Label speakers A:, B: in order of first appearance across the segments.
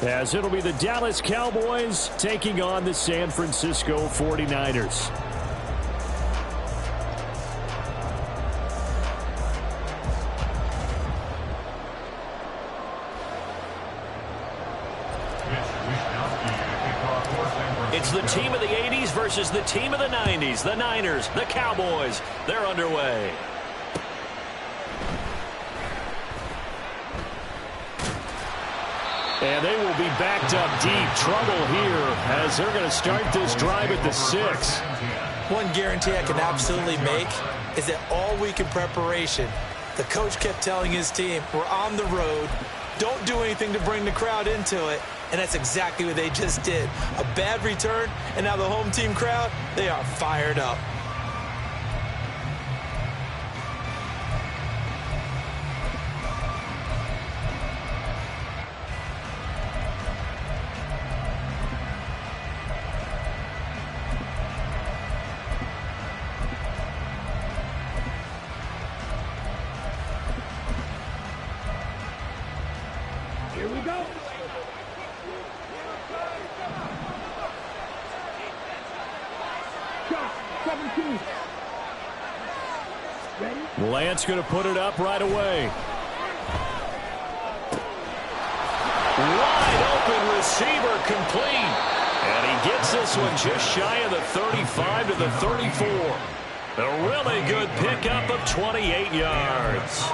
A: as it'll be the Dallas Cowboys taking on the San Francisco 49ers.
B: It's the team of the 80s versus the team of the 90s. The Niners, the Cowboys, they're underway.
A: And they will be backed up deep. Trouble here as they're going to start this drive at the 6.
C: One guarantee I can absolutely make is that all week in preparation, the coach kept telling his team, we're on the road, don't do anything to bring the crowd into it. And that's exactly what they just did. A bad return, and now the home team crowd, they are fired up.
D: Here we go. Shot, 17. Ready?
A: Lance going to put it up right away.
B: Wide open receiver complete. And he gets this one just shy of the 35 to the 34. A really good pickup of 28 yards.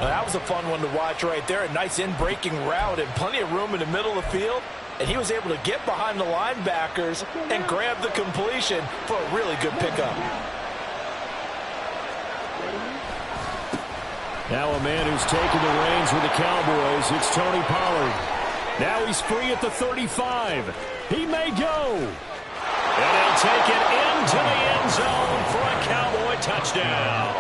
C: That was a fun one to watch right there. A nice in-breaking route and plenty of room in the middle of the field. And he was able to get behind the linebackers and grab the completion for a really good pickup.
A: Now a man who's taken the reins with the Cowboys, it's Tony Pollard. Now he's free at the 35. He may go.
B: And he'll take it into the end zone for a Cowboy touchdown.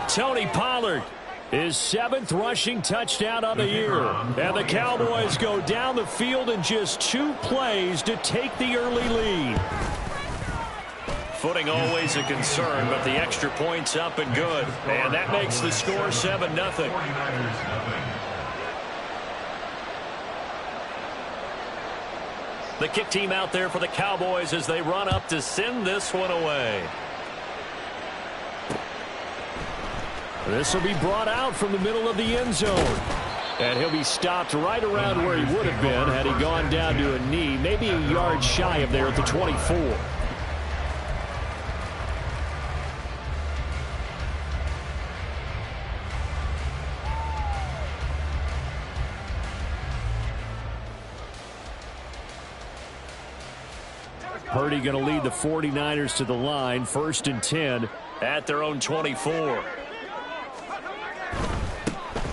A: Tony Pollard, his 7th rushing touchdown of the year. And the Cowboys go down the field in just 2 plays to take the early lead.
B: Footing always a concern, but the extra point's up and good. And that makes the score 7-0. The kick team out there for the Cowboys as they run up to send this one away.
A: This will be brought out from the middle of the end zone. And he'll be stopped right around where he would have been had he gone down to a knee, maybe a yard shy of there at the 24. Purdy going to lead the 49ers to the line, 1st and 10
B: at their own 24.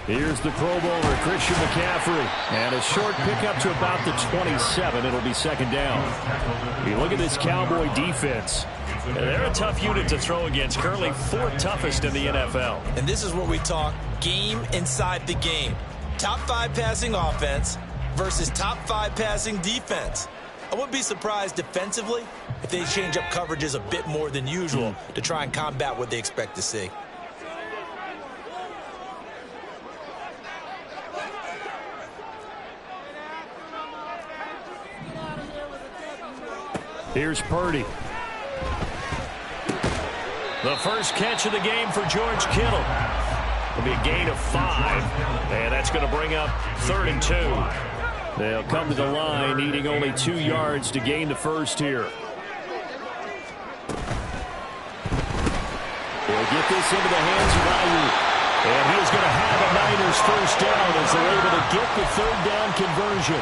A: Here's the Pro Bowler, Christian McCaffrey. And a short pickup to about the 27. It'll be 2nd down. You look at this Cowboy defense.
B: They're a tough unit to throw against, currently 4th toughest in the NFL.
C: And this is where we talk game inside the game. Top 5 passing offense versus top 5 passing defense. I wouldn't be surprised defensively if they change up coverages a bit more than usual to try and combat what they expect to see.
A: Here's Purdy.
B: The first catch of the game for George Kittle. It'll be a gain of 5, and that's going to bring up 3rd and 2.
A: They'll come to the line, needing only 2 yards to gain the first here. They'll get this into the hands of Ayuk. And he's going to have a Niners first down as they're able to get the 3rd down conversion.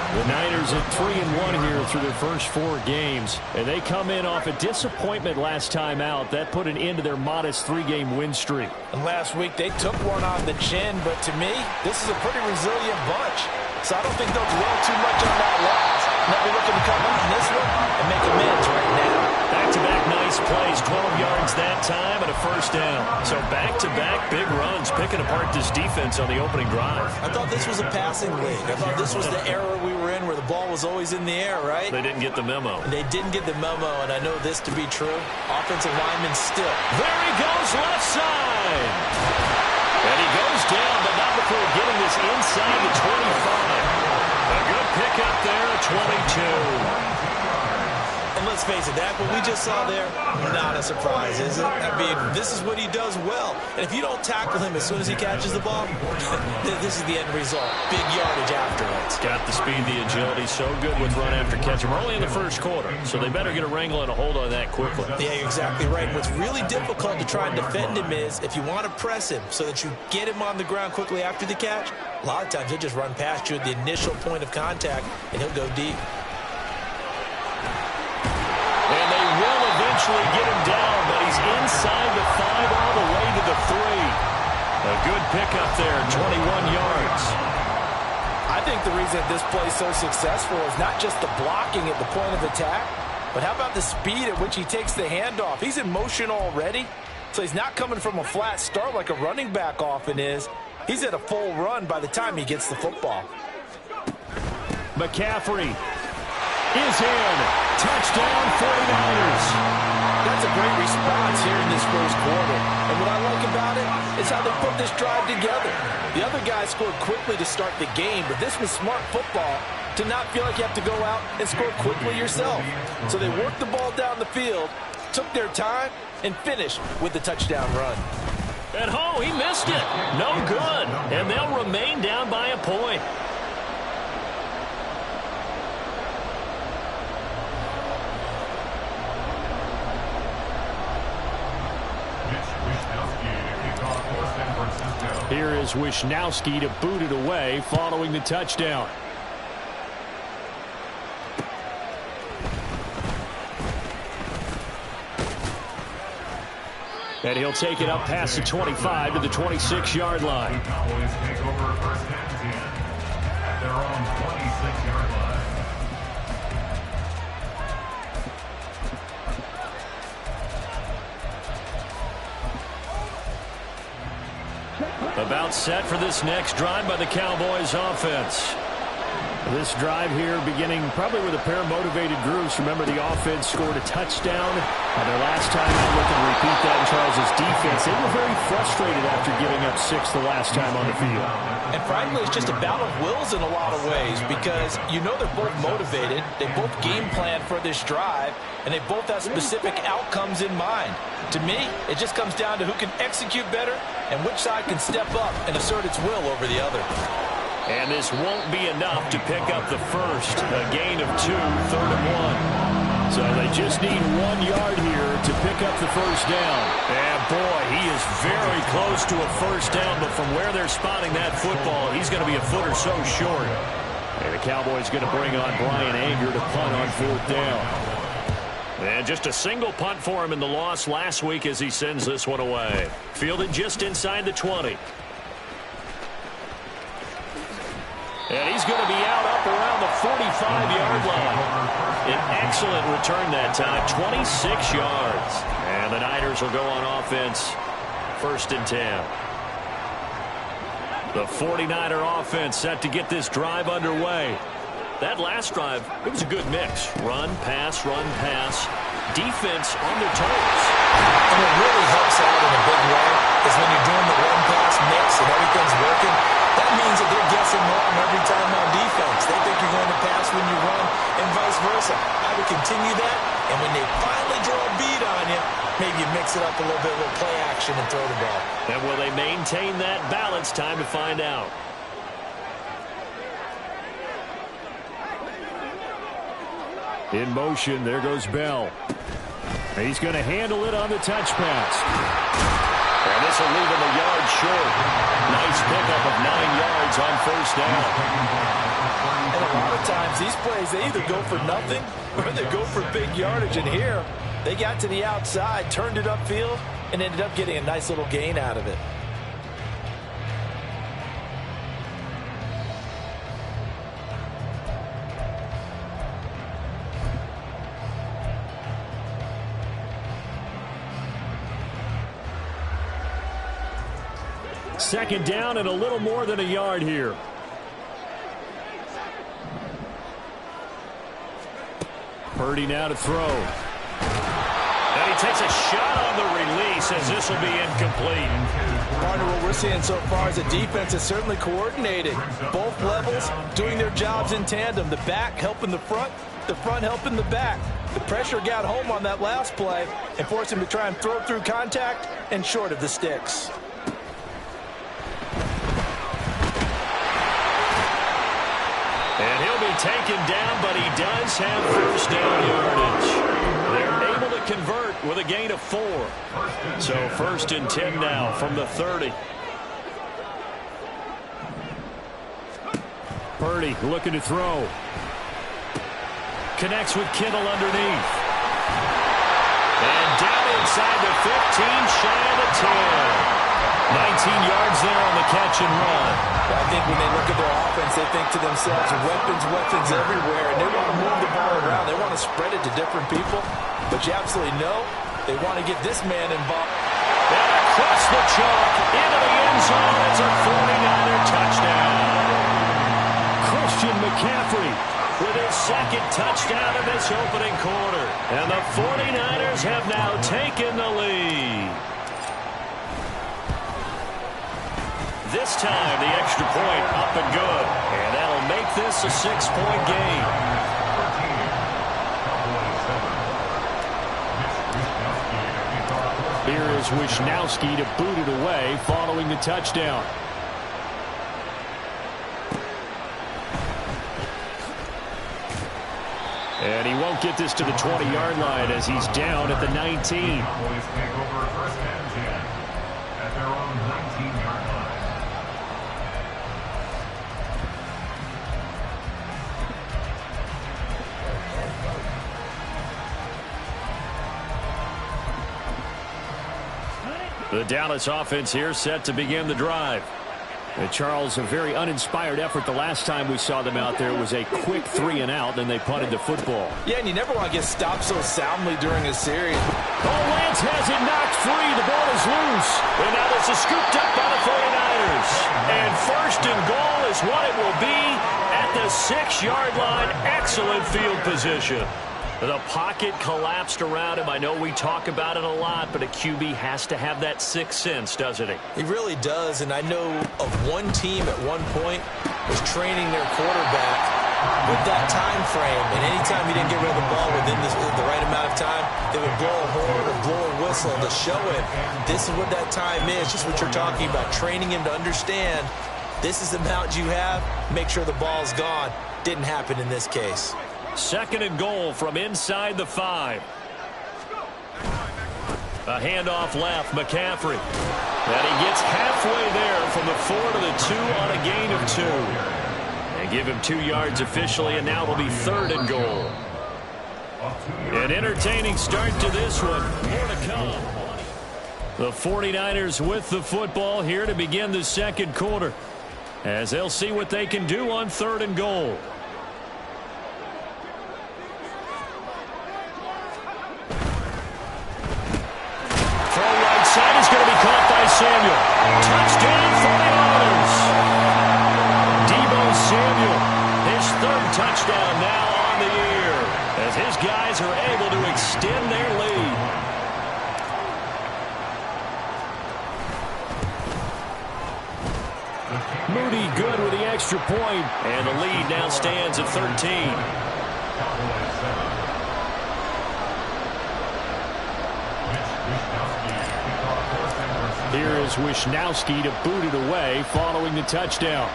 A: The Niners at 3-1 here through their first 4 games. And they come in off a disappointment last time out. That put an end to their modest 3-game win streak.
C: And last week they took one on the chin, but to me, this is a pretty resilient bunch. So I don't think they'll dwell too much on that loss. They'll be looking to come on this one and make amends right now.
B: Back-to-back nice plays, 12 yards that time and a first down. So back-to-back big runs, picking apart this defense on the opening drive.
C: I thought this was a passing league. I thought this was the era we were in where the ball was always in the air, right?
B: They didn't get the memo.
C: They didn't get the memo, and I know this to be true. Offensive lineman still.
B: There he goes, left side. And he goes down, but not before getting this inside the 25.
C: face it, that what we just saw there, not a surprise, is it? I mean, this is what he does well. And if you don't tackle him as soon as he catches the ball, this is the end result. Big yardage afterwards.
B: Got the speed, the agility, so good with run after catch. We're only in the first quarter, so they better get a wrangle and a hold on that quickly.
C: Yeah, you're exactly right. What's really difficult to try and defend him is if you want to press him so that you get him on the ground quickly after the catch, a lot of times he'll just run past you at the initial point of contact, and he'll go deep.
B: And they will eventually get him down, but he's inside the 5 all the way to the 3. A good pickup there, 21 yards.
E: I think the reason this play is so successful is not just the blocking at the point of attack, but how about the speed at which he takes the handoff? He's in motion already, so he's not coming from a flat start like a running back often is. He's at a full run by the time he gets the football.
A: McCaffrey is in. Touchdown, 49ers.
E: That's a great response here in this first quarter. And what I like about it is how they put this drive together. The other guys scored quickly to start the game, but this was smart football to not feel like you have to go out and score quickly yourself. So they worked the ball down the field, took their time, and finished with the touchdown run.
B: And he missed it. No good. And they'll remain down by a point.
A: Here is Wishnowski to boot it away following the touchdown. And he'll take it up past the 25 to the 26-yard line.
F: Cowboys take over first and 10 at their own 26-yard line.
B: About set for this next drive by the Cowboys offense.
A: This drive here beginning probably with a pair of motivated groups. Remember, the offense scored a touchdown. Their last time out, looking to repeat that in Charles' defense. They were very frustrated after giving up 6 the last time on the field.
C: And frankly, it's just a battle of wills in a lot of ways because you know they're both motivated. They both game plan for this drive, and they both have specific outcomes in mind. To me, it just comes down to who can execute better and which side can step up and assert its will over the other.
B: And this won't be enough to pick up the first. A gain of 2, 3rd and 1.
A: So they just need 1 yard here to pick up the first down.
B: And boy, he is very close to a first down, but from where they're spotting that football, he's going to be a foot or so short.
A: And the Cowboys going to bring on Brian Anger to punt on 4th down.
B: And just a single punt for him in the loss last week as he sends this one away. Fielded just inside the 20. And he's going to be out up around the 45-yard line. An excellent return that time, 26 yards. And the Niners will go on offense, 1st and 10. The 49er offense set to get this drive underway. That last drive, it was a good mix. Run, pass, defense on their toes.
C: And it really helps out in a big way is when you're doing the run-pass mix and everything's working. That means that they're guessing wrong every time on defense. They think you're going to pass when you run and vice versa. I would continue that, and when they finally draw a beat on you, maybe you mix it up a little bit with play action and throw the ball.
B: And will they maintain that balance? Time to find out.
A: In motion, there goes Bell. He's going to handle it on the touch pass.
B: And this will leave him a yard short. Nice pickup of 9 yards on 1st down.
E: And a lot of times, these plays, they either go for nothing or they go for big yardage. And here, they got to the outside, turned it upfield, and ended up getting a nice little gain out of it.
A: Second down and a little more than a yard here. Purdy now to throw.
B: And he takes a shot on the release as this will be incomplete.
E: Partner, what we're seeing so far is the defense is certainly coordinated. Both levels doing their jobs in tandem. The back helping the front, The front helping the back. The pressure got home on that last play and forced him to try and throw through contact and short of the sticks.
B: And he'll be taken down, but he does have first down yardage. They're able to convert with a gain of 4. So 1st and 10 now from the 30.
A: Purdy looking to throw. Connects with Kittle underneath.
B: And down inside the 15, shy of the 10. 19 yards there on the catch and run.
E: I think when they look at their offense, they think to themselves, weapons everywhere, and they want to move the ball around. They want to spread it to different people, but you absolutely know they want to get this man involved.
B: And across the chalk, into the end zone. It's a 49er touchdown.
A: Christian McCaffrey
B: With his second touchdown in this opening quarter. And the 49ers have now taken the lead. This time, the extra point up and good. And that'll make this a 6-point game.
A: Here is Wisnowski to boot it away following the touchdown. And he won't get this to the 20-yard line as he's down at the 19.
F: Cowboys take over 1st and 10 at their own 19-yard line.
A: The Dallas offense here set to begin the drive. And Charles, a very uninspired effort the last time we saw them out there. It was a quick 3 and out, then they punted the football.
E: Yeah, and you never want to get stopped so soundly during a series.
A: Oh, Lance has it knocked free. The ball is loose.
B: And now this is scooped up by the 49ers. And 1st and goal is what it will be at the 6-yard line. Excellent field position. The pocket collapsed around him. I know we talk about it a lot, but a QB has to have that sixth sense, doesn't he?
C: He really does, and I know of one team at one point was training their quarterback with that time frame, and anytime he didn't get rid of the ball within the right amount of time, they would blow a horn or blow a whistle to show him this is what that time is, just what you're talking about, training him to understand this is the amount you have, make sure the ball's gone. Didn't happen in this case.
B: 2nd and goal from inside the 5. A handoff left, McCaffrey. And he gets halfway there from the 4 to the 2 on a gain of 2. And give him 2 yards officially, and now it'll be 3rd and goal. An entertaining start to this one. More to come. The 49ers with the football here to begin the 2nd quarter, as they'll see what they can do on 3rd and goal. Side is going to be caught by Samuel. Touchdown 49ers. Deebo Samuel, his 3rd touchdown now on the year, as his guys are able to extend their lead.
A: Moody good with the extra point.
B: And the lead now stands at 13.
A: Here is Wisnowski to boot it away following the touchdown.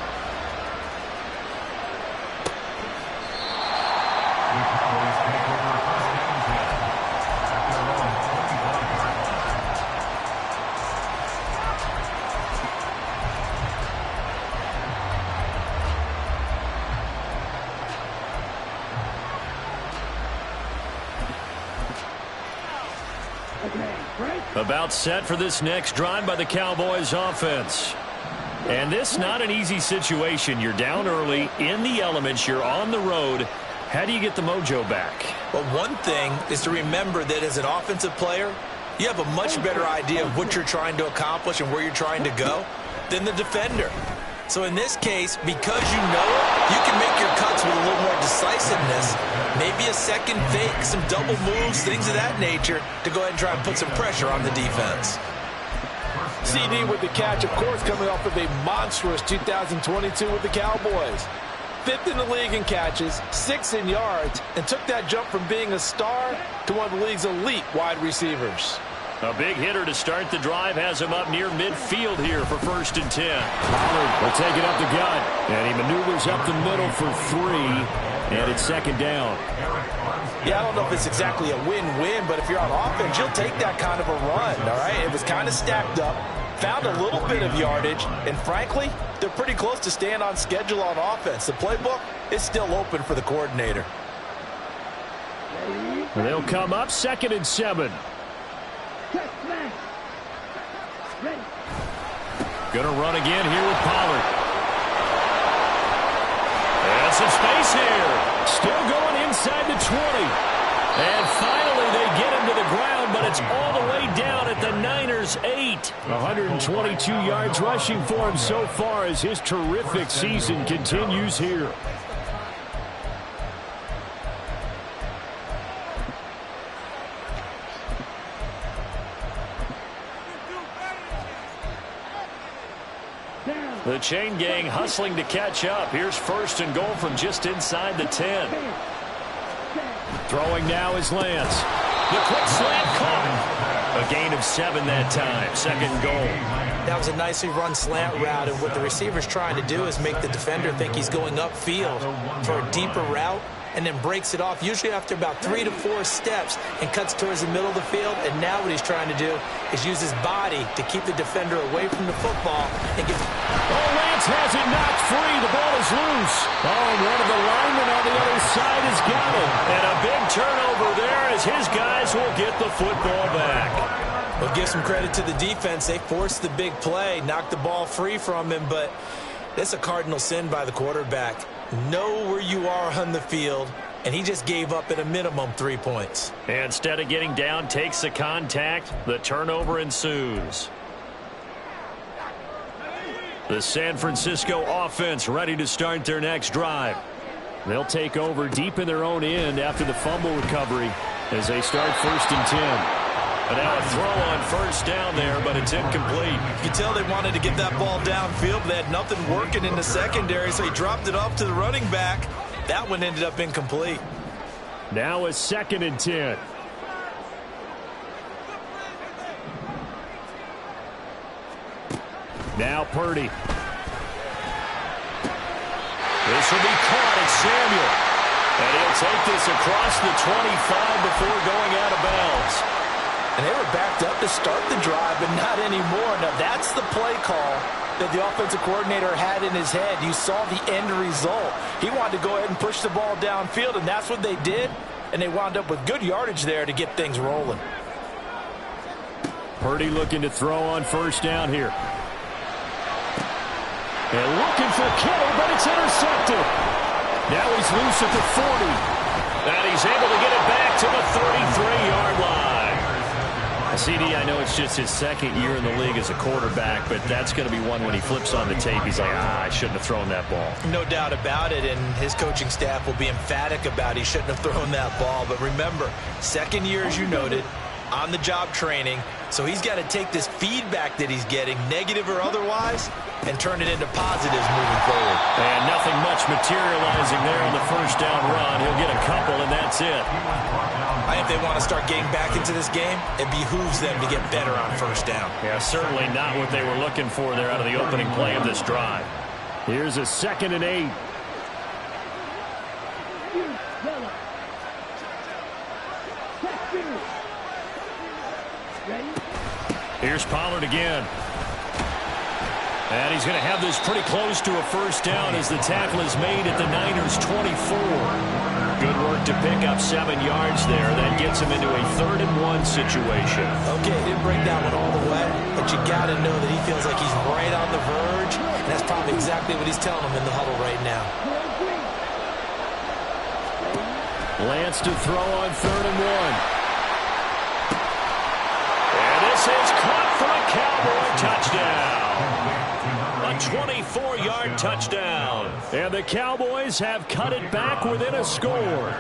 B: About set for this next drive by the Cowboys offense. And this not an easy situation. You're down early, in the elements, you're on the road. How do you get the mojo back?
C: Well, one thing is to remember that as an offensive player, you have a much better idea of what you're trying to accomplish and where you're trying to go than the defender. So in this case, because you know it, you can make your cuts with a little more decisiveness, maybe a second fake, some double moves, things of that nature, to go ahead and try and put some pressure on the defense.
E: CD with the catch, of course, coming off of a monstrous 2022 with the Cowboys. 5th in the league in catches, 6th in yards, and took that jump from being a star to one of the league's elite wide receivers.
B: A big hitter to start the drive has him up near midfield here for 1st and 10. Pollard will take it up the gut, and he maneuvers up the middle for 3, and it's 2nd down.
E: Yeah, I don't know if it's exactly a win-win, but if you're on offense, you'll take that kind of a run, all right? It was kind of stacked up, found a little bit of yardage, and frankly, they're pretty close to staying on schedule on offense. The playbook is still open for the coordinator.
A: They'll come up 2nd and 7. Gonna run again here with Pollard. And some space here. Still going inside the 20. And finally they get him to the ground, but it's all the way down at the Niners' 8. 122 yards rushing for him so far as his terrific season continues here. The chain gang hustling to catch up. Here's 1st and goal from just inside the 10. Throwing now is Lance. The quick slant caught. A gain of 7 that time. 2nd goal.
C: That was a nicely run slant route, and what the receiver's trying to do is make the defender think he's going upfield for a deeper route, and then breaks it off, usually after about 3 to 4 steps, and cuts towards the middle of the field. And now what he's trying to do is use his body to keep the defender away from the football and get...
A: Oh, Lance has it knocked free. The ball is loose. Oh, and one of the linemen on the other side has got it.
B: And a big turnover there as his guys will get the football back.
C: Well, give some credit to the defense. They forced the big play, knocked the ball free from him, but that's a cardinal sin by the quarterback. Know where you are on the field, and he just gave up at a minimum 3 points.
B: And instead of getting down, takes the contact. The turnover ensues. The San Francisco offense ready to start their next drive. They'll take over deep in their own end after the fumble recovery as they start 1st and 10. And now a throw on 1st down there, but it's incomplete.
C: You can tell they wanted to get that ball downfield, but they had nothing working in the secondary, so he dropped it off to the running back. That one ended up incomplete.
A: Now a 2nd and 10. Now Purdy.
B: This will be caught at Samuel. And he'll take this across the 25 before going out of bounds.
E: And they were backed up to start the drive, but not anymore. Now, that's the play call that the offensive coordinator had in his head. You saw the end result. He wanted to go ahead and push the ball downfield, and that's what they did. And they wound up with good yardage there to get things rolling.
A: Purdy looking to throw on 1st down here. And looking for Kittle, but it's intercepted. Now he's loose at the 40.
B: And he's able to get it back to the 33-yard line.
A: CD, I know it's just his 2nd year in the league as a quarterback, but that's going to be one when he flips on the tape. He's like, I shouldn't have thrown that ball.
C: No doubt about it, and his coaching staff will be emphatic about he shouldn't have thrown that ball. But remember, 2nd year, as you noted, on-the-job training, so he's got to take this feedback that he's getting, negative or otherwise, and turn it into positives moving forward.
A: And nothing much materializing there on the 1st down run. He'll get a couple, and that's it.
C: I think they want to start getting back into this game. It behooves them to get better on 1st down.
A: Yeah, certainly not what they were looking for there out of the opening play of this drive. Here's a 2nd and 8. Here's Pollard again. And he's going to have this pretty close to a 1st down as the tackle is made at the Niners' 24. Good work to pick up 7 yards there. That gets him into a 3rd and 1 situation.
C: Okay, he didn't break that one all the way, but you got to know that he feels like he's right on the verge, and that's probably exactly what he's telling him in the huddle right now.
A: Lance to throw on 3rd and 1.
B: This is caught for a Cowboy touchdown. A 24-yard touchdown.
A: And the Cowboys have cut it back within a score.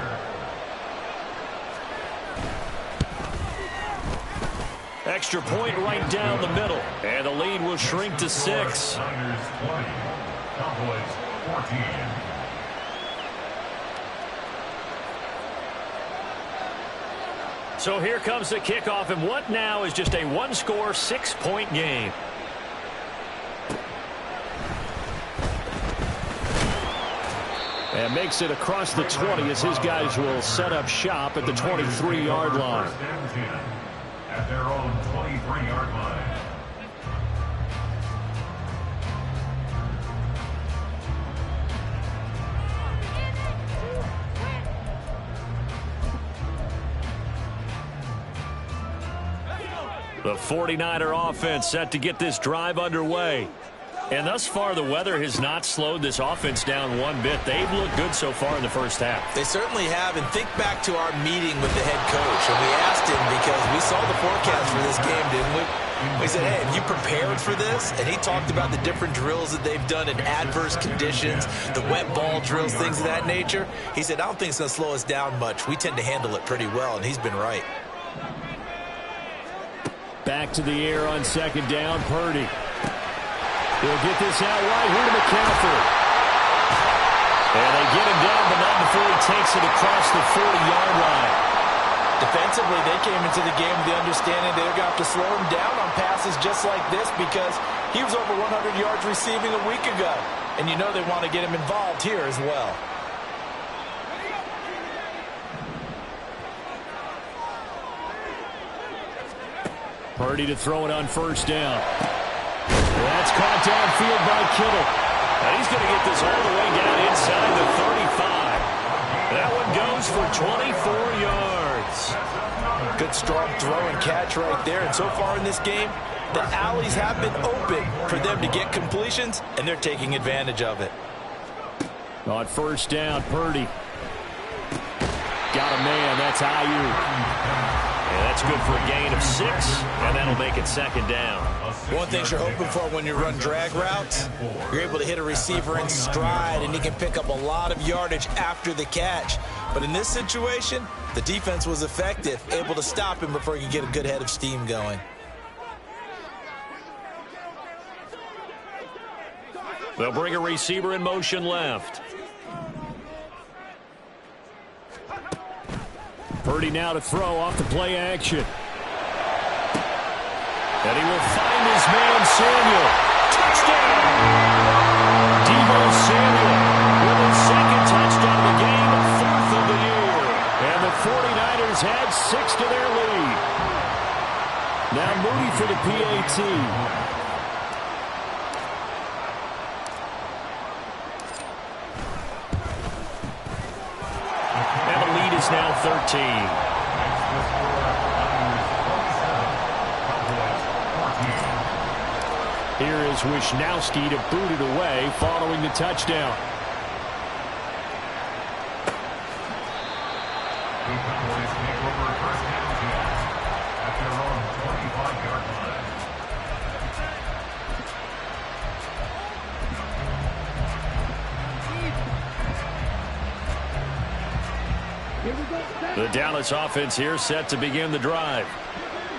B: Extra point right down the middle. And the lead will shrink to 6.
F: Niners 20, Cowboys 14.
B: So here comes the kickoff, and what now is just a one-score, 6-point game.
A: And makes it across the 20 as his guys will set up shop at the 23-yard line.
F: At their own 23-yard line.
B: The 49er offense set to get this drive underway. And thus far, the weather has not slowed this offense down one bit. They've looked good so far in the first half.
C: They certainly have. And think back to our meeting with the head coach. And we asked him, because we saw the forecast for this game, didn't we? We said, hey, have you prepared for this? And he talked about the different drills that they've done in adverse conditions, the wet ball drills, things of that nature. He said, I don't think it's going to slow us down much. We tend to handle it pretty well, and he's been right.
A: Back to the air on second down, Purdy. He'll get this out right here to McCaffrey. And they get him down, but not before he takes it across the 40-yard line.
E: Defensively, they came into the game with the understanding they're going to have to slow him down on passes just like this, because he was over 100 yards receiving a week ago. And you know they want to get him involved here as well.
A: Purdy to throw it on first down. That's caught downfield by Kittle.
B: And he's going to get this all the way down inside the 35. That one goes for 24 yards.
E: Good strong throw and catch right there. And so far in this game, the alleys have been open for them to get completions, and they're taking advantage of it.
A: On first down, Purdy. Got a man. That's Ayuk.
B: And that's good for a gain of 6, and that'll make it second down.
C: One thing you're hoping for when you run drag routes, you're able to hit a receiver in stride, and he can pick up a lot of yardage after the catch. But in this situation, the defense was effective, able to stop him before he could get a good head of steam going.
B: They'll bring a receiver in motion left.
A: Purdy now to throw off the play action. And he will find his man, Samuel. Touchdown! Deebo Samuel with his second touchdown of the game, 4th of the year. And the 49ers had 6 to their lead. Now Moody for the PAT.
B: Is now 13.
A: Here is Wisnowski to boot it away following the touchdown.
F: The Cowboys take over first down at their own 25-yard line.
B: The Dallas offense here set to begin the drive.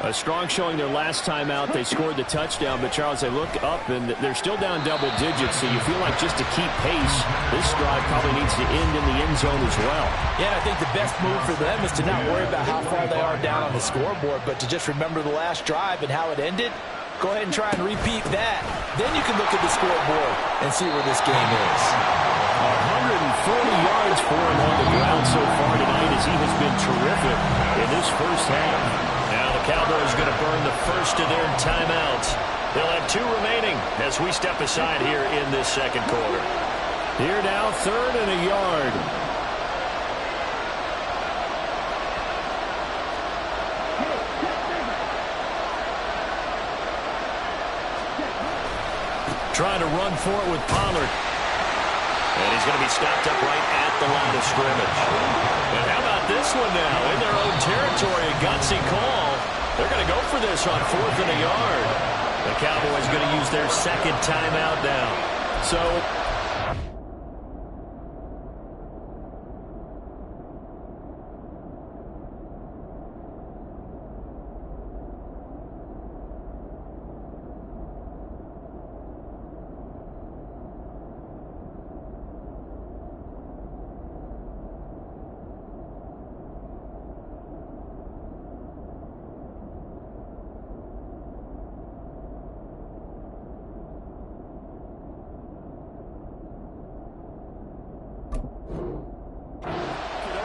A: A strong showing their last time out. They scored the touchdown, but Charles, they look up and they're still down double digits, so you feel like just to keep pace, this drive probably needs to end in the end zone as well.
E: Yeah, I think the best move for them is to not worry about how far they are down on the scoreboard, but to just remember the last drive and how it ended. Go ahead and try and repeat that. Then you can look at the scoreboard and see where this game is.
A: 140 yards for him on the ground so far tonight, as he has been terrific in this first half.
B: Now the Cowboys going to burn the first of their timeouts. They'll have 2 remaining as we step aside here in this second quarter.
A: Here now, 3rd and a yard.
B: Trying to run for it with Pollard. And he's going to be stopped up right at the line of scrimmage. And how about this one now? In their own territory, a gutsy call. They're going to go for this on 4th and a yard. The Cowboys going to use their second timeout now.
A: So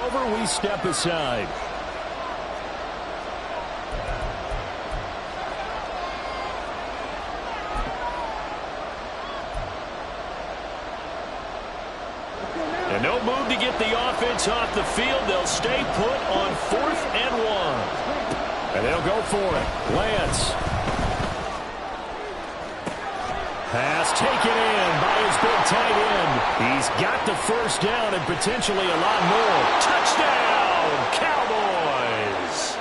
A: Over, we step aside. And no move to get the offense off the field. They'll stay put on 4th and 1. And they'll go for it. Lance. Pass taken in by his big tight end. He's got the first down and potentially a lot more. Touchdown, Cowboys!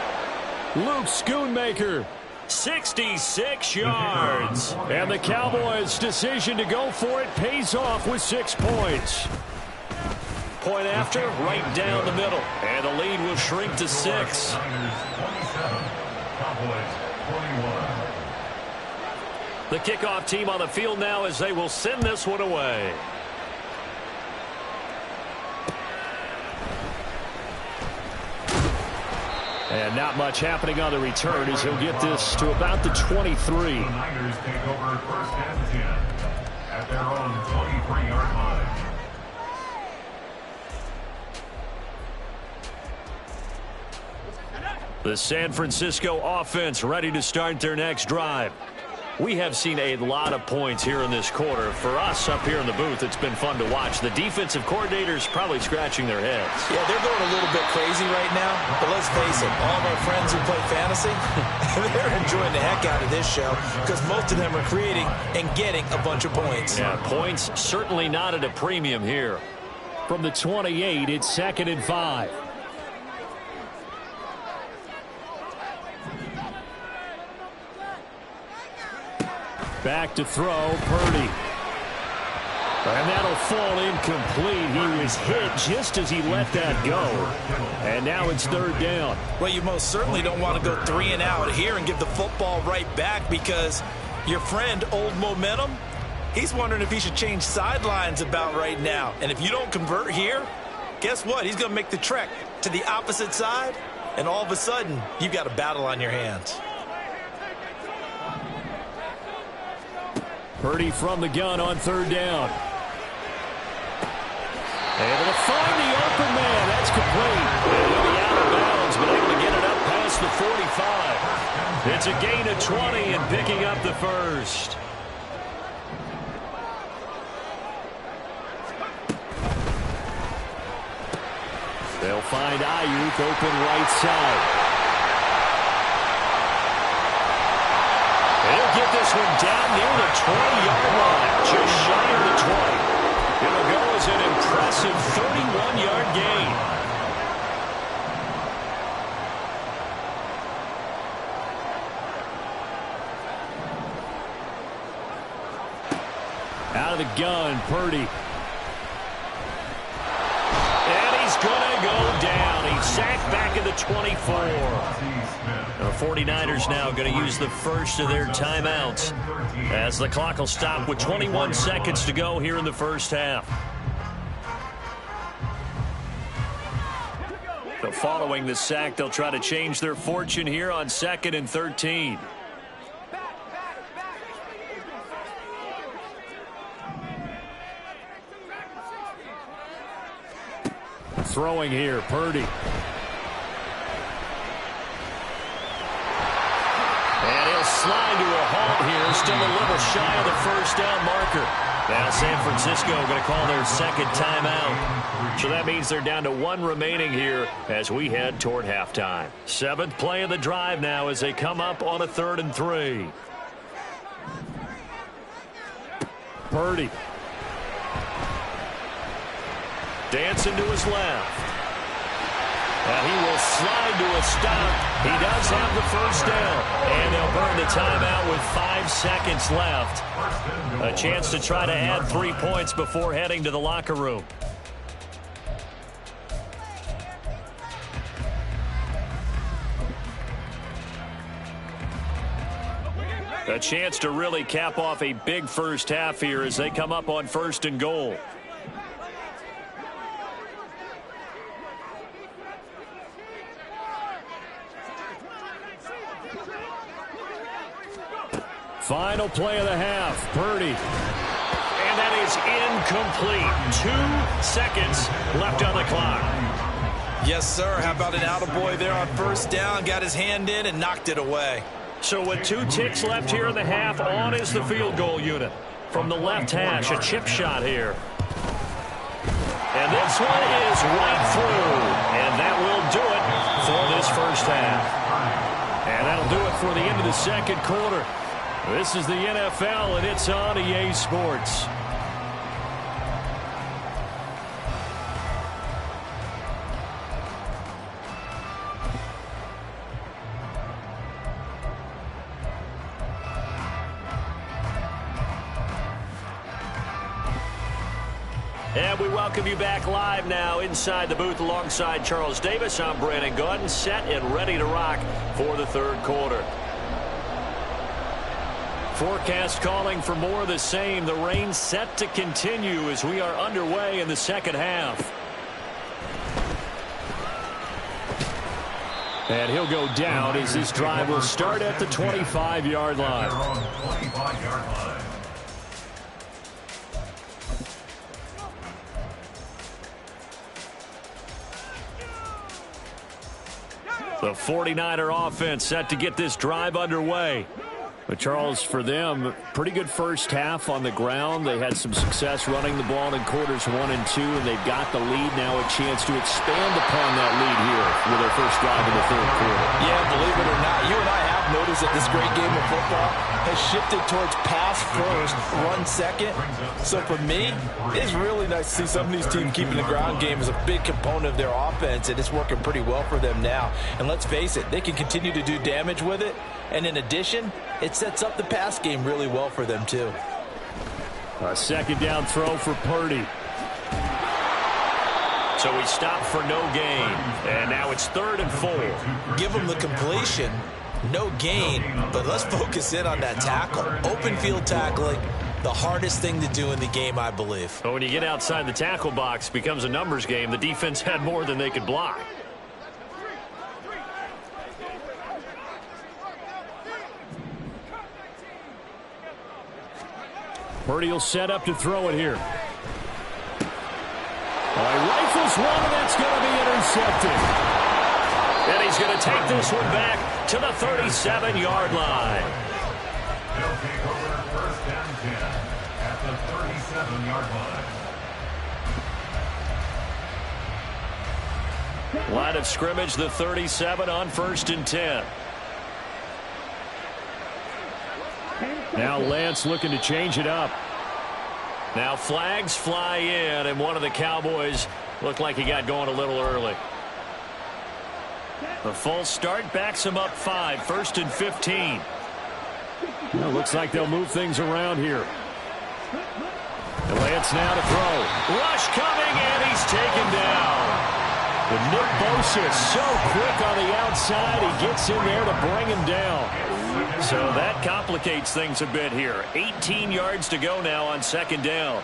A: Luke Schoonmaker, 66 yards. And the Cowboys' decision to go for it pays off with 6 points. Point after, right down the middle. And the lead will shrink to 6. The kickoff team on the field now as they will send this one away. And not much happening on the return as he'll get this to about the 23.
F: The Niners take over 1st and 10 at their own 23-yard line.
A: The San Francisco offense ready to start their next drive. We have seen a lot of points here in this quarter. For us up here in the booth, it's been fun to watch. The defensive coordinators probably scratching their heads.
C: Yeah, they're going a little bit crazy right now. But let's face it, all of our friends who play fantasy, they're enjoying the heck out of this show because most of them are creating and getting a bunch of points.
A: Yeah, points certainly not at a premium here. From the 28, it's 2nd and 5. Back to throw, Purdy. And that'll fall incomplete. He was hit just as he let that go. And now it's 3rd down.
C: Well, you most certainly don't want to go 3 and out here and give the football right back because your friend, Old Momentum, he's wondering if he should change sidelines about right now. And if you don't convert here, guess what? He's going to make the trek to the opposite side, and all of a sudden, you've got a battle on your hands.
A: Purdy from the gun on 3rd down. Able to find the open man. That's complete. And he'll be out of bounds, but able to get it up past the 45. It's a gain of 20 and picking up the first. They'll find Ayuk open right side. He'll get this one down near the 20-yard line, just shy of the 20. It'll go as an impressive 31-yard gain. Out of the gun, Purdy. And he's going to go down. He's sacked back at the 24. The 49ers now going to use the first of their timeouts as the clock will stop with 21 seconds to go here in the first half. So following the sack, they'll try to change their fortune here on 2nd and 13. Throwing here, Purdy. And he'll slide to a halt here, still a little shy of the first down marker. Now San Francisco going to call their 2nd timeout. So that means they're down to 1 remaining here as we head toward halftime. 7th play of the drive now as they come up on a 3rd and 3. Purdy. Dancing to his left. And he will slide to a stop. He does have the first down. And they'll burn the timeout with 5 seconds left. A chance to try to add 3 points before heading to the locker room. A chance to really cap off a big first half here as they come up on 1st and goal. Final play of the half. Purdy. And that is
B: is incomplete. 2 seconds left on the clock.
C: Yes, sir. How about an attaboy there on first down? Got his hand in and knocked it away.
B: So with 2 ticks left here in the half, on is the field goal unit. From the left hash, a chip shot here. And this one is right through. And that will do it for this first half. And that'll do it for the end of the second quarter. This is the NFL, and it's on EA Sports. And we welcome you back live now inside the booth alongside Charles Davis. I'm Brandon Gaudin, set and ready to rock for the third quarter. Forecast calling for more of the same. The rain set to continue as we are underway in the second half. And he'll go down as this drive will start at the 25-yard line.
F: 25-yard line.
B: The 49er offense set to get this drive underway. But Charles, for them, pretty good first half on the ground. They had some success running the ball in quarters 1 and 2, and they've got the lead now, a chance to expand upon that lead here with their first drive in the third quarter.
E: Yeah, believe it or not, you and I have noticed that this great game of football has shifted towards pass first, run second. So for me, it's really nice to see some of these teams keeping the ground game as a big component of their offense, and it's working pretty well for them now. And let's face it, they can continue to do damage with it. And in addition, it sets up the pass game really well for them, too.
B: A second down throw for Purdy. So he stopped for no gain. And now it's 3rd and 4.
C: Give them the completion, no gain, but let's focus in on that tackle. Open field tackling, the hardest thing to do in the game, I believe.
B: But when you get outside the tackle box, it becomes a numbers game. The defense had more than they could block. Purdy will set up to throw it here. Rifles one, and that's going to be intercepted. And he's going to take this one back to the 37-yard line.
F: They'll take over first down 10 at the 37-yard line.
B: Line of scrimmage, the 37 on 1st and 10. Now Lance looking to change it up. Now flags fly in, and one of the Cowboys looked like he got going a little early. The false start backs him up 5, 1st and 15. Well, looks like they'll move things around here. And Lance now to throw. Rush coming, and he's taken down. But Nick Bosa is so quick on the outside, he gets in there to bring him down. So that complicates things a bit here. 18 yards to go now on 2nd down.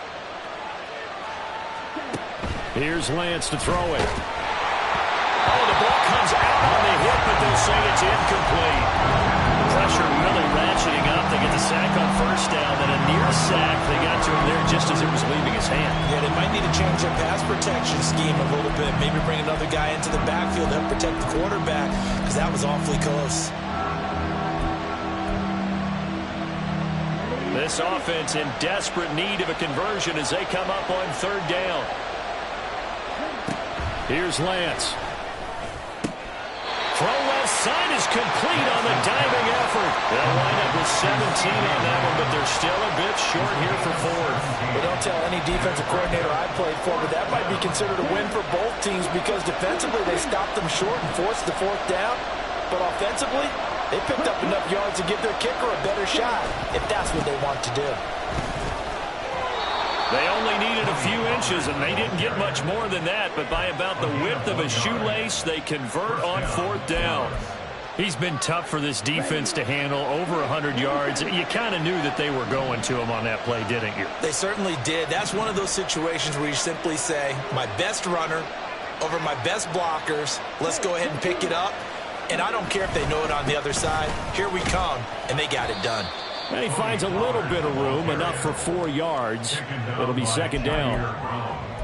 B: Here's Lance to throw it. Oh, the ball comes out on the hip, but they'll say it's incomplete. Pressure really ratcheting up. They get the sack on 1st down, and a near sack. They got to him there just as it was leaving his hand.
C: Yeah, they might need to change their pass protection scheme a little bit. Maybe bring another guy into the backfield to help protect the quarterback, because that was awfully close.
B: This offense in desperate need of a conversion as they come up on 3rd down. Here's Lance. Throw left side is complete on the diving effort. They'll line up with 17 on that one, but they're still a bit short here for 4th.
E: Well, don't tell any defensive coordinator I played for, but that might be considered a win for both teams because defensively they stopped them short and forced the 4th down. But offensively, they picked up enough yards to give their kicker a better shot, if that's what they want to do.
B: They only needed a few inches, and they didn't get much more than that. But by about the width of a shoelace, they convert on 4th down. He's been tough for this defense to handle, over 100 yards. You kind of knew that they were going to him on that play, didn't you?
C: They certainly did. That's one of those situations where you simply say, my best runner over my best blockers, let's go ahead and pick it up. And I don't care if they know it on the other side. Here we come, and they got it done.
A: And he finds a little bit of room, enough for 4 yards. It'll be second down.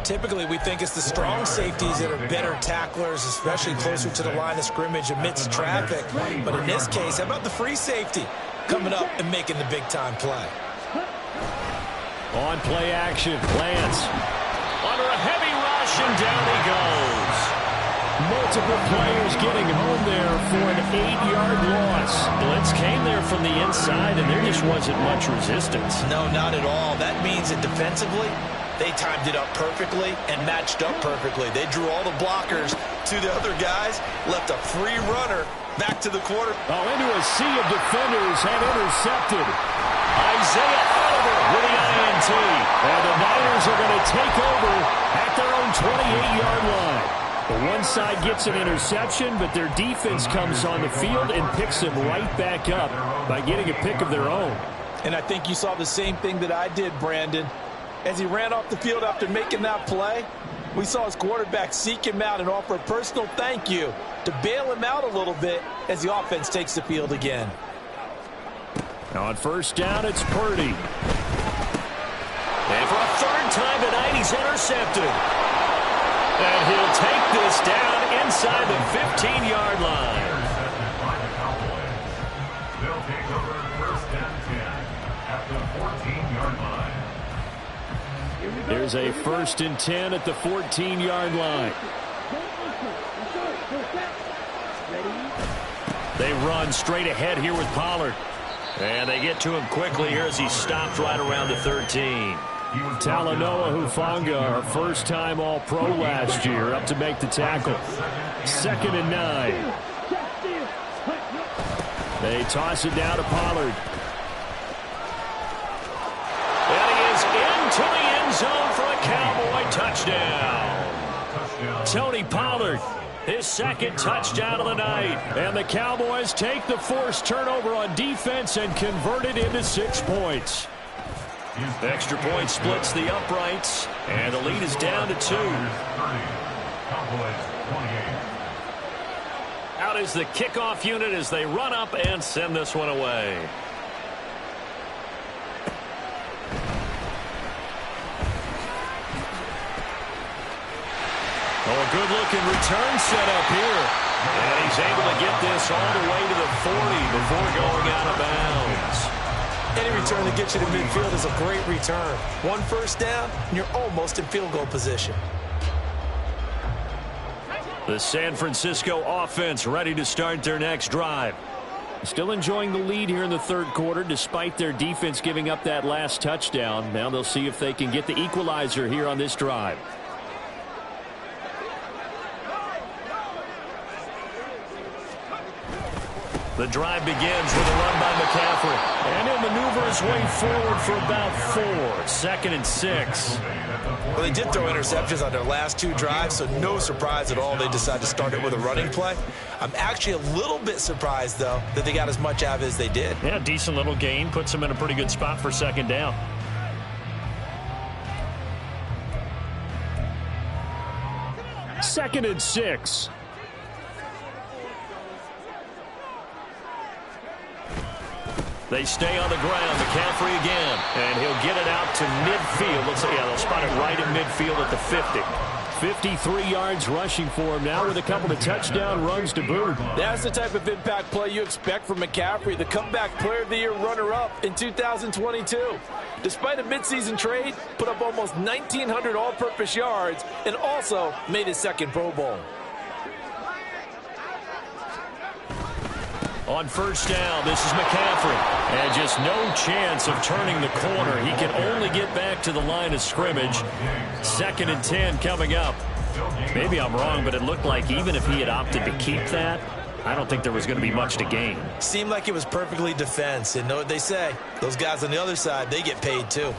C: Typically, we think it's the strong safeties that are better tacklers, especially closer to the line of scrimmage amidst traffic. But in this case, how about the free safety coming up and making the big-time play?
A: On play action, Lance. Under a heavy rush, and down he goes. Multiple players getting home there for an 8-yard loss.
B: Blitz came there from the inside, and there just wasn't much resistance.
C: No, not at all. That means that defensively, they timed it up perfectly and matched up perfectly. They drew all the blockers to the other guys, left a free runner back to the quarter.
A: Oh, into a sea of defenders and intercepted.
B: Isaiah Oliver with the INT.
A: And the Niners are going to take over at their own 28-yard line. The one side gets an interception, but their defense comes on the field and picks them right back up by getting a pick of their own.
E: And I think you saw the same thing that I did, Brandon. As he ran off the field after making that play, we saw his quarterback seek him out and offer a personal thank you to bail him out a little bit as the offense takes the field again.
A: Now on first down, it's Purdy.
B: And for a third time tonight, he's intercepted. And he'll take this down inside the 15-yard line.
F: They'll take over first and 10 at the 14-yard line.
A: There's a first and 10 at the 14-yard line.
B: They run straight ahead here with Pollard. And they get to him quickly here as he stopped right around the 13.
A: Talanoa Hufanga, our first-time All-Pro last year, up to make the tackle. 2nd and 9. They toss it down to Pollard.
B: And he is into the end zone for a Cowboy touchdown.
A: Tony Pollard, his second touchdown of the night. And the Cowboys take the forced turnover on defense and convert it into 6 points.
B: Extra point splits the uprights, and the lead is down to 2. Out is the kickoff unit as they run up and send this one away. Oh, a good-looking return set up here. And he's able to get this all the way to the 40 before going out of bounds.
C: Any return that gets you to midfield is a great return. One first down, and you're almost in field goal position.
B: The San Francisco offense ready to start their next drive.
A: Still enjoying the lead here in the third quarter despite their defense giving up that last touchdown. Now they'll see if they can get the equalizer here on this drive.
B: The drive begins with a run by McCaffrey.
A: And he'll maneuver his way forward for about 4. 2nd and 6.
C: Well, they did throw interceptions on their last 2 drives, so no surprise at all they decided to start it with a running play. I'm actually a little bit surprised, though, that they got as much out of it as they did.
B: Yeah, decent little gain. Puts them in a pretty good spot for second down.
A: Second and 6.
B: They stay on the ground. McCaffrey again. And he'll get it out to midfield. Let's see. Yeah, they'll spot it right in midfield at the 50.
A: 53 yards rushing for him now with a couple of touchdown runs to boot.
E: That's the type of impact play you expect from McCaffrey, the comeback player of the year runner-up in 2022. Despite a midseason trade, put up almost 1,900 all-purpose yards and also made his second Pro Bowl.
B: On first down, this is McCaffrey. And just no chance of turning the corner. He can only get back to the line of scrimmage. 2nd and 10 coming up. Maybe I'm wrong, but it looked like even if he had opted to keep that, I don't think there was going to be much to gain.
C: Seemed like it was perfectly defense. And know what they say? Those guys on the other side, they get paid too.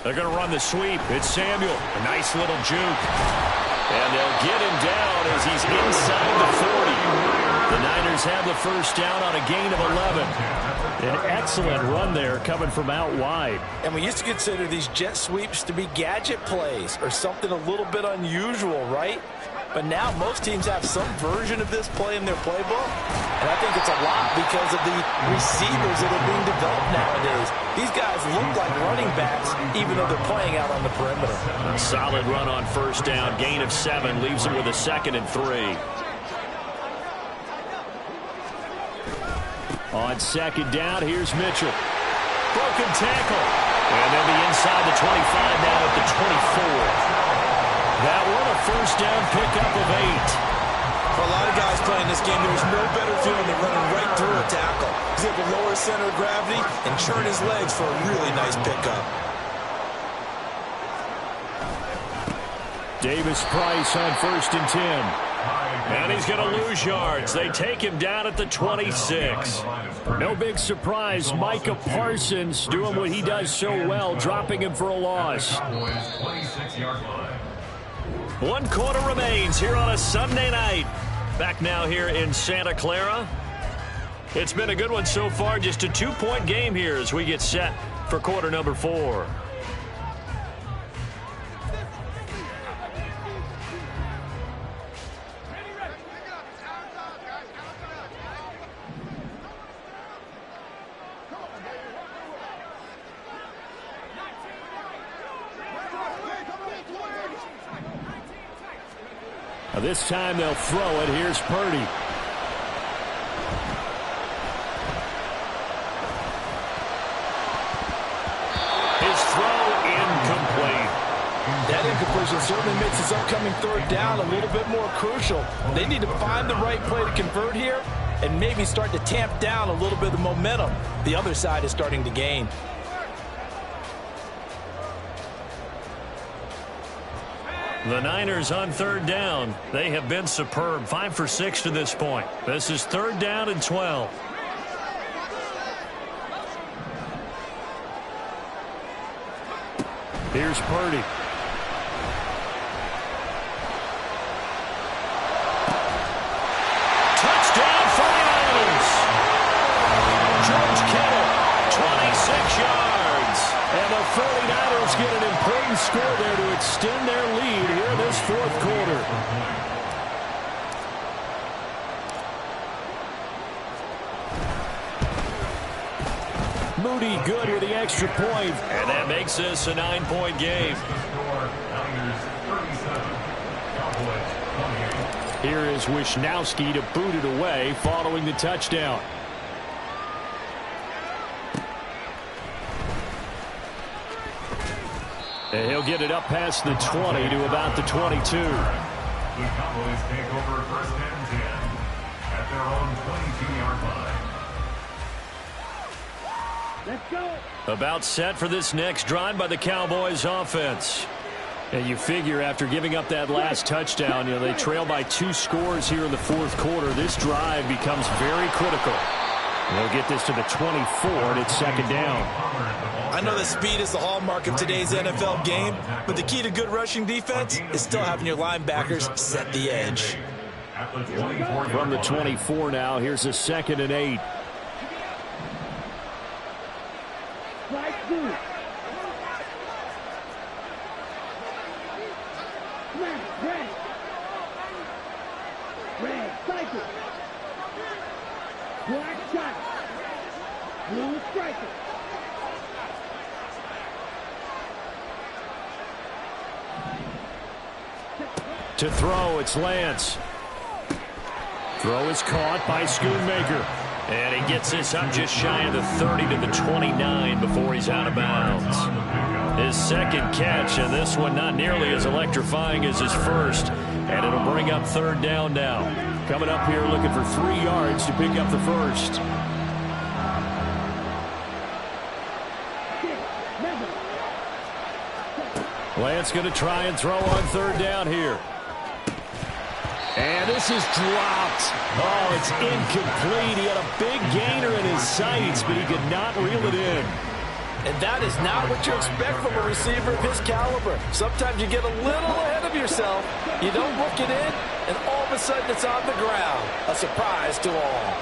B: They're going to run the sweep. It's Samuel. A nice little juke. And they'll get him down as he's inside the 40. The Niners have the first down on a gain of 11. An excellent run there coming from out wide.
E: And we used to consider these jet sweeps to be gadget plays or something a little bit unusual, right? But now most teams have some version of this play in their playbook. And I think it's a lot because of the receivers that are being developed nowadays. These guys look like running backs even though they're playing out on the perimeter.
B: A solid run on first down. Gain of 7 leaves them with a 2nd and 3.
A: On 2nd down, here's Mitchell.
B: Broken tackle. And they'll be inside the 25 now at the 24. That one a first down pickup of 8.
C: For a lot of guys playing this game, there's no better feeling than running right through a tackle. He's able to lower his center of gravity and churn his legs for a really nice pickup.
A: Davis Price on 1st and 10.
B: And he's going to lose yards. They take him down at the 26.
A: No big surprise. Micah Parsons doing what he does so well, dropping him for a loss.
F: 26-yard line.
B: 1 quarter remains here on a Sunday night. Back now here in Santa Clara. It's been a good one so far. Just a 2-point game here as we get set for quarter number 4.
A: This time they'll throw it. Here's Purdy.
B: His throw incomplete.
E: That incompletion certainly makes his upcoming 3rd down a little bit more crucial. They need to find the right play to convert here and maybe start to tamp down a little bit of the momentum the other side is starting to gain.
B: The Niners on 3rd down. They have been superb. 5 for 6 to this point. This is 3rd down and 12.
A: Here's Purdy.
B: Touchdown 49ers. George Kittle, 26 yards.
A: And the 49ers get an important score there to extend their lead here in this 4th quarter. Moody good with the extra point.
B: And that makes this a 9-point game.
A: Here is Wisnowski to boot it away following the touchdown. And he'll get it up past the 20 to about the 22.
F: The Cowboys take over 1st and 10 at their own 22-yard line.
D: Let's go.
B: About set for this next drive by the Cowboys offense.
A: And you figure after giving up that last touchdown, they trail by 2 scores here in the 4th quarter. This drive becomes very critical. They'll get this to the 24, and it's 2nd down.
C: I know that speed is the hallmark of today's NFL game, but the key to good rushing defense is still having your linebackers set the edge.
A: From the 24 now, here's a 2nd and 8.
D: Strike 2. Smash, red. Red, cycle. Black shot. Blue striker.
A: To throw, it's Lance. Throw is caught by Schoonmaker.
B: And he gets this up just shy of the 30 to the 29 before he's out of bounds. His 2nd catch, and this one not nearly as electrifying as his first. And it'll bring up 3rd down now.
A: Coming up here looking for 3 yards to pick up the first. Lance going to try and throw on 3rd down here. And this is dropped. Oh, it's incomplete. He had a big gainer in his sights, but he could not reel it in.
E: And that is not what you expect from a receiver of his caliber. Sometimes you get a little ahead of yourself. You don't look it in, and all of a sudden it's on the ground. A surprise to all.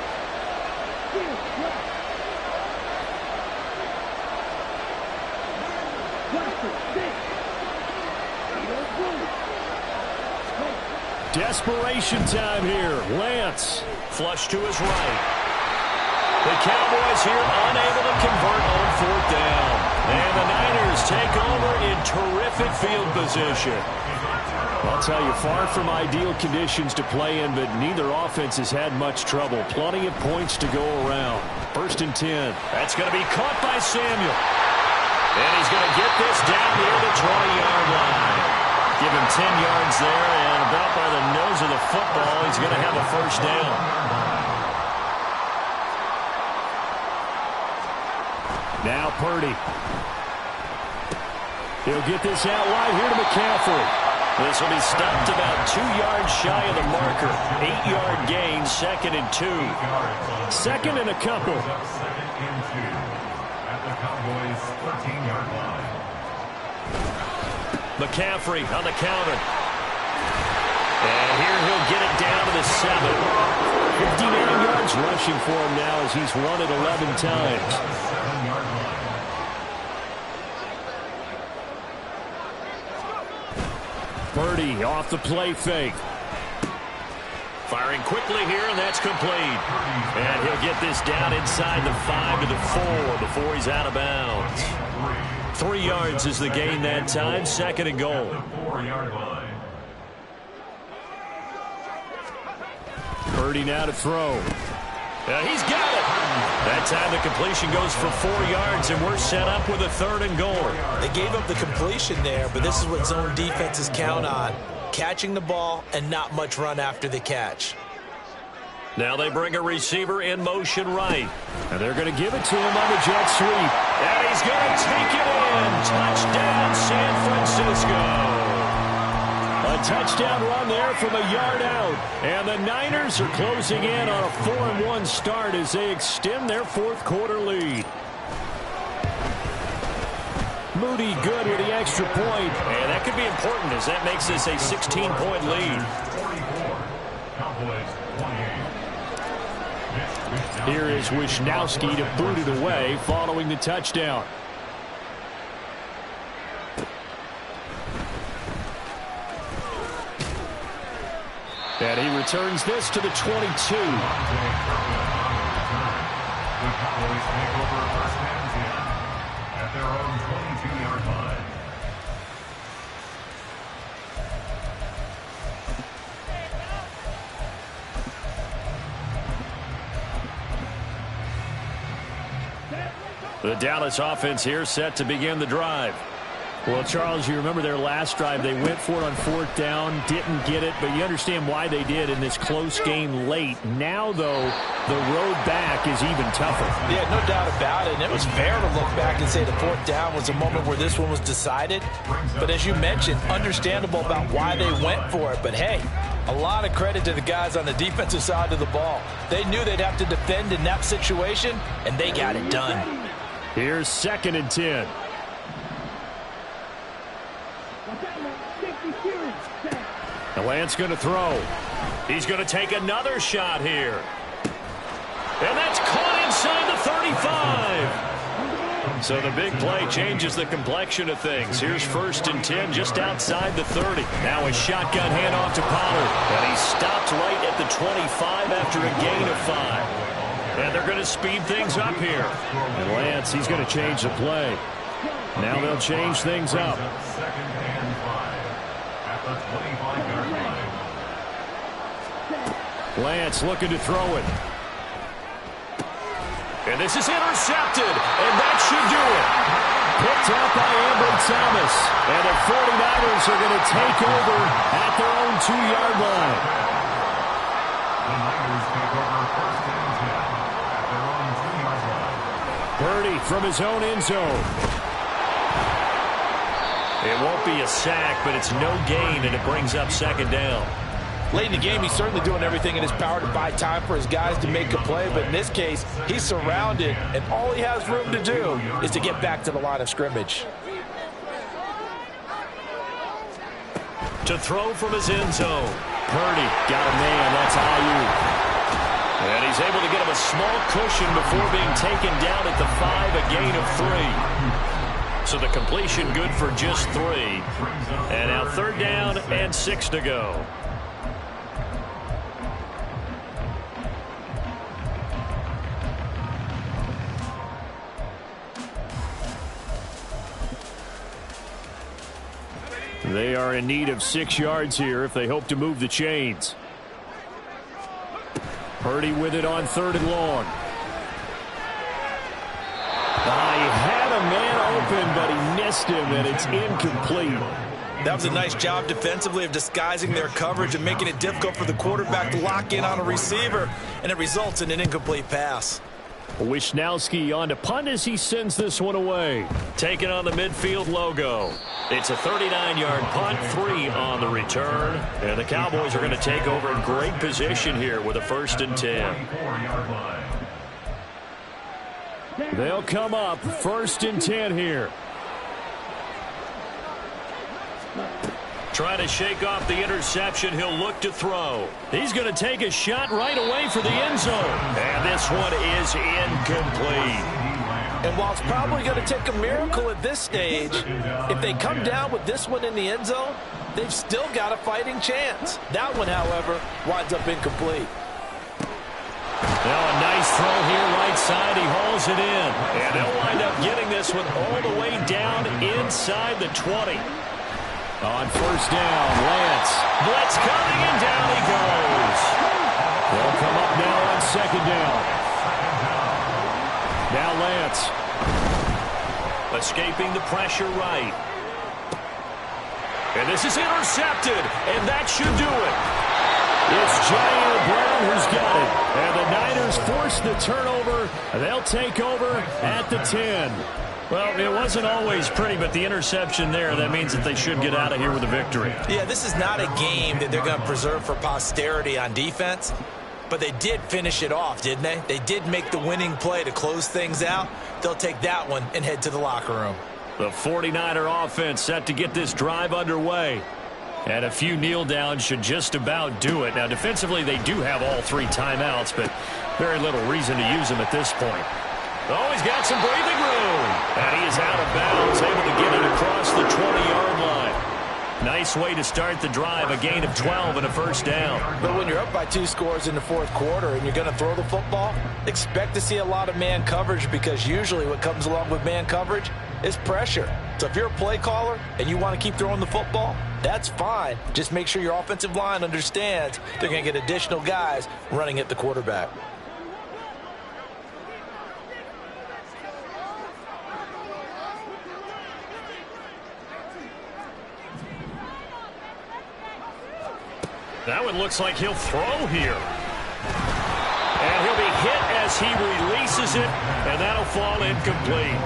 A: Desperation time here. Lance.
B: Flush to his right. The Cowboys here unable to convert on fourth down. And the Niners take over in terrific field position.
A: I'll tell you, far from ideal conditions to play in, but neither offense has had much trouble. Plenty of points to go around. 1st and 10.
B: That's going to be caught by Samuel. And he's going to get this down near the 20-yard line. Give him 10 yards there, and about by the nose of the football, he's going to have a first down.
A: Now Purdy. He'll get this out wide here to McCaffrey.
B: This will be stopped about 2 yards shy of the marker. 8-yard gain, 2nd and 2.
A: 2nd and a couple.
F: 2nd and 2 at the Cowboys' 13-yard line.
B: McCaffrey on the counter. And here he'll get it down to the 7.
A: 59 yards rushing for him now as he's run it 11 times.
F: 7-yard line.
A: Purdy off the play fake.
B: Firing quickly here, and that's complete. And he'll get this down inside the 5 to the 4 before he's out of bounds. 3 yards is the gain that time. 2nd and goal.
F: 4-yard line.
A: Purdy now to throw.
B: He's got it. That time the completion goes for 4 yards, and we're set up with a 3rd and goal.
C: They gave up the completion there, but this is what zone defenses count on. Catching the ball and not much run after the catch.
B: Now they bring a receiver in motion right.
A: And they're going to give it to him on the jet sweep.
B: And he's going to take it in. Touchdown, San Francisco.
A: A touchdown run there from a yard out. And the Niners are closing in on a 4-1 start as they extend their 4th quarter lead. Moody good with the extra point.
B: And that could be important as that makes this a 16-point lead.
F: 44. Cowboys 28.
A: Here is Wisnowski to boot it away following the touchdown. And he returns this to the 22.
F: The Cowboys take over 1st and 10 at their own 22-yard line.
B: The Dallas offense here set to begin the drive.
A: Well, Charles, you remember their last drive. They went for it on 4th down, didn't get it, but you understand why they did in this close game late. Now, though, the road back is even tougher.
C: Yeah, no doubt about it. And it was fair to look back and say the 4th down was a moment where this one was decided. But as you mentioned, understandable about why they went for it. But, hey, a lot of credit to the guys on the defensive side of the ball. They knew they'd have to defend in that situation, and they got it done.
A: Here's 2nd and 10. The Lance going to throw.
B: He's going to take another shot here. And that's caught inside the 35. So the big play changes the complexion of things. Here's 1st and 10 just outside the 30. Now a shotgun handoff to Pollard. And he stopped right at the 25 after a gain of 5. And they're going to speed things up here.
A: And Lance, he's going to change the play. Now they'll change things up.
F: 2nd and 5 at the 25-yard line.
A: Lance looking to throw it.
B: And this is intercepted. And that should do it.
A: Picked out by Ambry Thomas. And the 49ers are going to take over at their own 2-yard line.
F: The Niners take over 1st and 10 at their own 2-yard line.
A: Purdy from his own end zone.
B: It won't be a sack, but it's no gain, and it brings up 2nd down.
C: Late in the game, he's certainly doing everything in his power to buy time for his guys to make a play. But in this case, he's surrounded, and all he has room to do is to get back to the line of scrimmage.
B: To throw from his end zone.
A: Purdy got a man. That's Ayuk.
B: And he's able to get him a small cushion before being taken down at the 5, a gain of 3. So the completion good for just 3. And now 3rd down and 6 to go.
A: are in need of 6 yards here if they hope to move the chains. Purdy with it on 3rd and long. He had a man open, but he missed him, and it's incomplete.
C: That was a nice job defensively of disguising their coverage and making it difficult for the quarterback to lock in on a receiver, and it results in an incomplete pass.
A: Wisnowski on to punt as he sends this one away.
B: Taking on the midfield logo. It's a 39-yard punt, 3 on the return. And the Cowboys are going to take over in great position here with a 1st and 10.
A: They'll come up 1st and 10 here.
B: Trying to shake off the interception. He'll look to throw. He's going to take a shot right away for the end zone. And this one is incomplete.
E: And while it's probably going to take a miracle at this stage, if they come down with this one in the end zone, they've still got a fighting chance. That one, however, winds up incomplete.
A: Now a nice throw here right side. He hauls it in.
B: And they'll wind up getting this one all the way down inside the 20.
A: On 1st down, Lance.
B: Blitz coming, and down he goes.
A: They'll come up now on 2nd down. Now Lance.
B: Escaping the pressure right. And this is intercepted, and that should do it.
A: It's Jair Brown who's got it. And the Niners force the turnover. They'll take over at the 10.
B: Well, it wasn't always pretty, but the interception there, that means that they should get out of here with a victory.
C: Yeah, this is not a game that they're going to preserve for posterity on defense, but they did finish it off, didn't they? They did make the winning play to close things out. They'll take that one and head to the locker room.
B: The 49er offense set to get this drive underway. And a few kneel downs should just about do it. Now, defensively, they do have all 3 timeouts, but very little reason to use them at this point. Oh, he's got some breathing room. And he is out of bounds, able to get it across the 20-yard line. Nice way to start the drive, a gain of 12 and a 1st down.
E: But when you're up by 2 scores in the 4th quarter and you're going to throw the football, expect to see a lot of man coverage, because usually what comes along with man coverage is pressure. So if you're a play caller and you want to keep throwing the football, that's fine. Just make sure your offensive line understands they're going to get additional guys running at the quarterback.
B: That one looks like he'll throw here. And he'll be hit as he releases it, and that'll fall incomplete.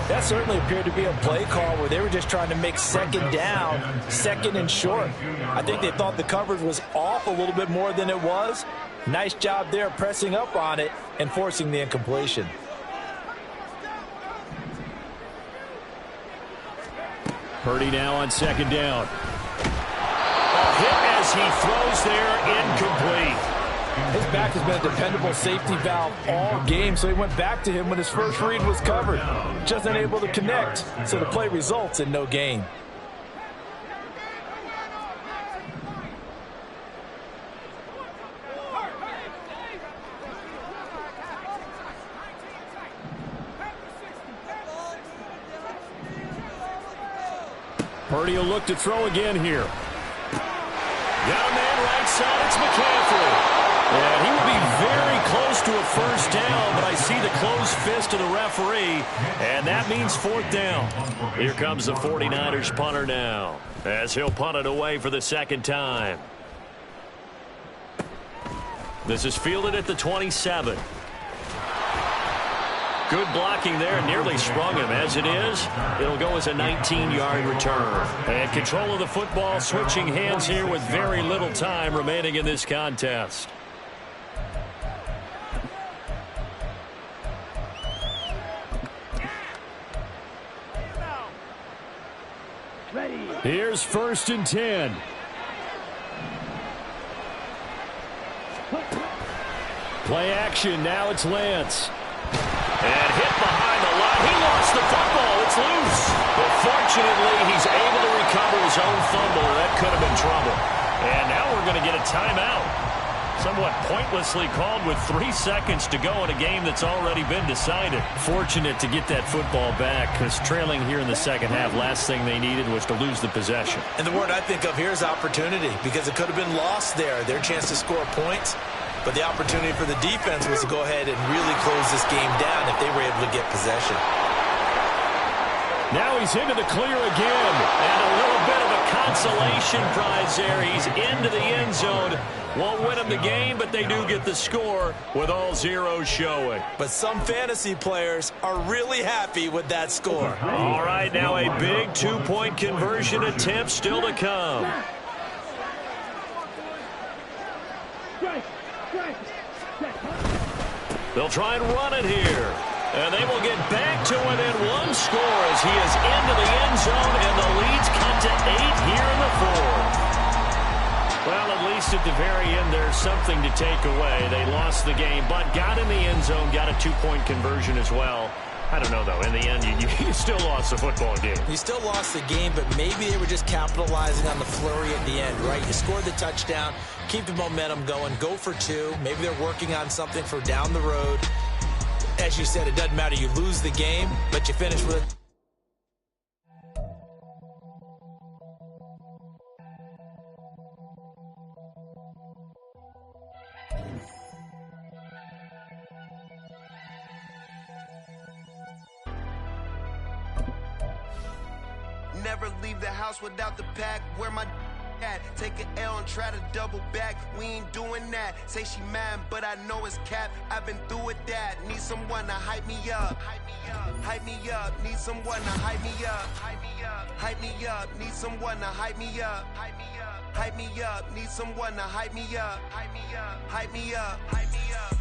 E: That certainly appeared to be a play call where they were just trying to make 2nd down, 2nd and short. I think they thought the coverage was off a little bit more than it was. Nice job there pressing up on it and forcing the incompletion.
A: Purdy now on 2nd down.
B: Hit as he throws there, incomplete.
E: His back has been a dependable safety valve all game, so he went back to him when his first read was covered. Just unable to connect, so the play results in no gain.
A: Purdy will look to throw again here.
B: Got a man right side, it's McCaffrey. And he will be very close to a 1st down, but I see the closed fist of the referee, and that means 4th down. Here comes the 49ers punter now, as he'll punt it away for the 2nd time. This is fielded at the 27. Good blocking there, nearly sprung him. As it is, it'll go as a 19-yard return. And control of the football switching hands here with very little time remaining in this contest.
A: Here's 1st and 10. Play action, now it's Lance.
B: And hit behind the line. He lost the football. It's loose. But fortunately, he's able to recover his own fumble. That could have been trouble. And now we're going to get a timeout. Somewhat pointlessly called with 3 seconds to go in a game that's already been decided. Fortunate to get that football back, because trailing here in the second half, last thing they needed was to lose the possession.
C: And the word I think of here is opportunity, because it could have been lost there, their chance to score points. But the opportunity for the defense was to go ahead and really close this game down if they were able to get possession.
B: Now he's into the clear again. And a little bit of a consolation prize there. He's into the end zone. Won't win them the game, but they do get the score with all zeros showing.
C: But some fantasy players are really happy with that score.
B: All right, now a big two-point conversion attempt still to come. They'll try and run it here. And they will get back to within one score as he is into the end zone, and the lead's cut to 8 here in the fourth. Well, at least at the very end, there's something to take away. They lost the game, but got in the end zone, got a two-point conversion as well. I don't know, though. In the end, you still lost the football game.
C: You still lost the game, but maybe they were just capitalizing on the flurry at the end, right? You scored the touchdown, keep the momentum going, go for 2. Maybe they're working on something for down the road. As you said, it doesn't matter. You lose the game, but you finish with it.
G: Never leave the house without the pack. Where my at? Take an L and try to double back. We ain't doing that. Say she mad, but I know it's cap. I've been through with that. Need someone to hype me up. Hype me up. Need someone to hype me up. Hype me up. Need someone to hype me up. Hype me up. Need someone to hype me up. Hype me up. Hype me up. Hype me up.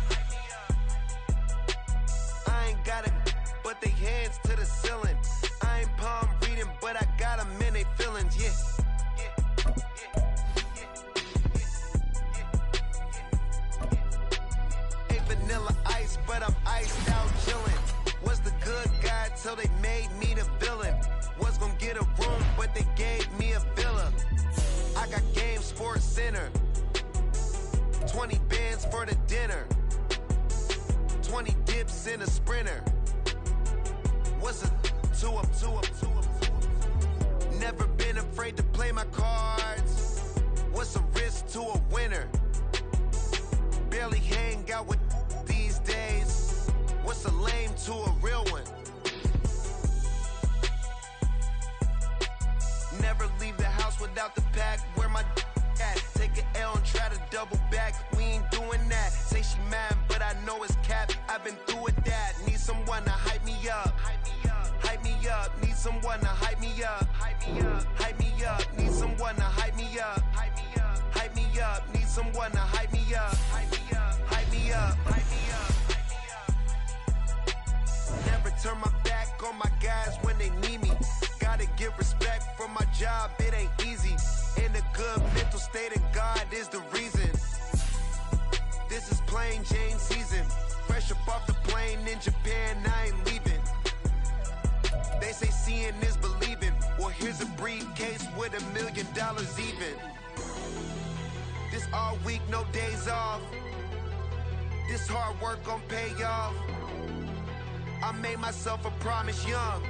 G: I ain't got it, but they hands to the ceiling. I ain't palm reading, but I got them in they feelings, yeah. Ain't vanilla ice, but I'm iced out chillin'. Was the good guy till they made me the villain. Was gonna get a room, but they gave me a villa. I got Game Sports Center. 20 bands for the dinner. 20 dips in a sprinter. What's a 2 up? Never been afraid to play my cards. What's a risk to a winner? Barely hang out with these days. What's a lame to a real one? Never leave the house without the pack. Where my at? Take an L and try to double back. We ain't doing that. Say she mad, but I know it's cap. I've been through with that. Need someone to hype me up. Hype me up. Need someone to hype me up. Hype me up. Hype me up. Need someone to hype me up. Hype me up. Hype me up. Need someone to hype me up. Hype me up. Hype me up. Hype me up. Never turn my back on my guys when they need me. Gotta give respect for my job. It ain't easy. In a good mental state, and God is the reason. This is plain Jane season. Fresh up off the plane in Japan, I ain't leaving. They say seeing is believing. Well, here's a briefcase with $1 million even. This all week, no days off. This hard work gon' pay off. I made myself a promise young.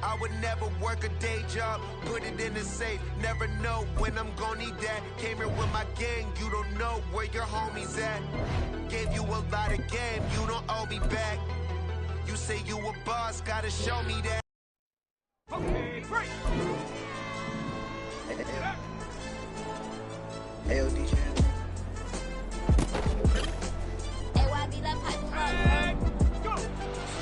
G: I would never work a day job, put it in the safe. Never know when I'm gonna need that. Came here with my gang, you don't know where your homies at. Gave you a lot of game, you don't owe me back. You say you a boss, gotta show me that.
F: Okay, great.
H: AOD channel.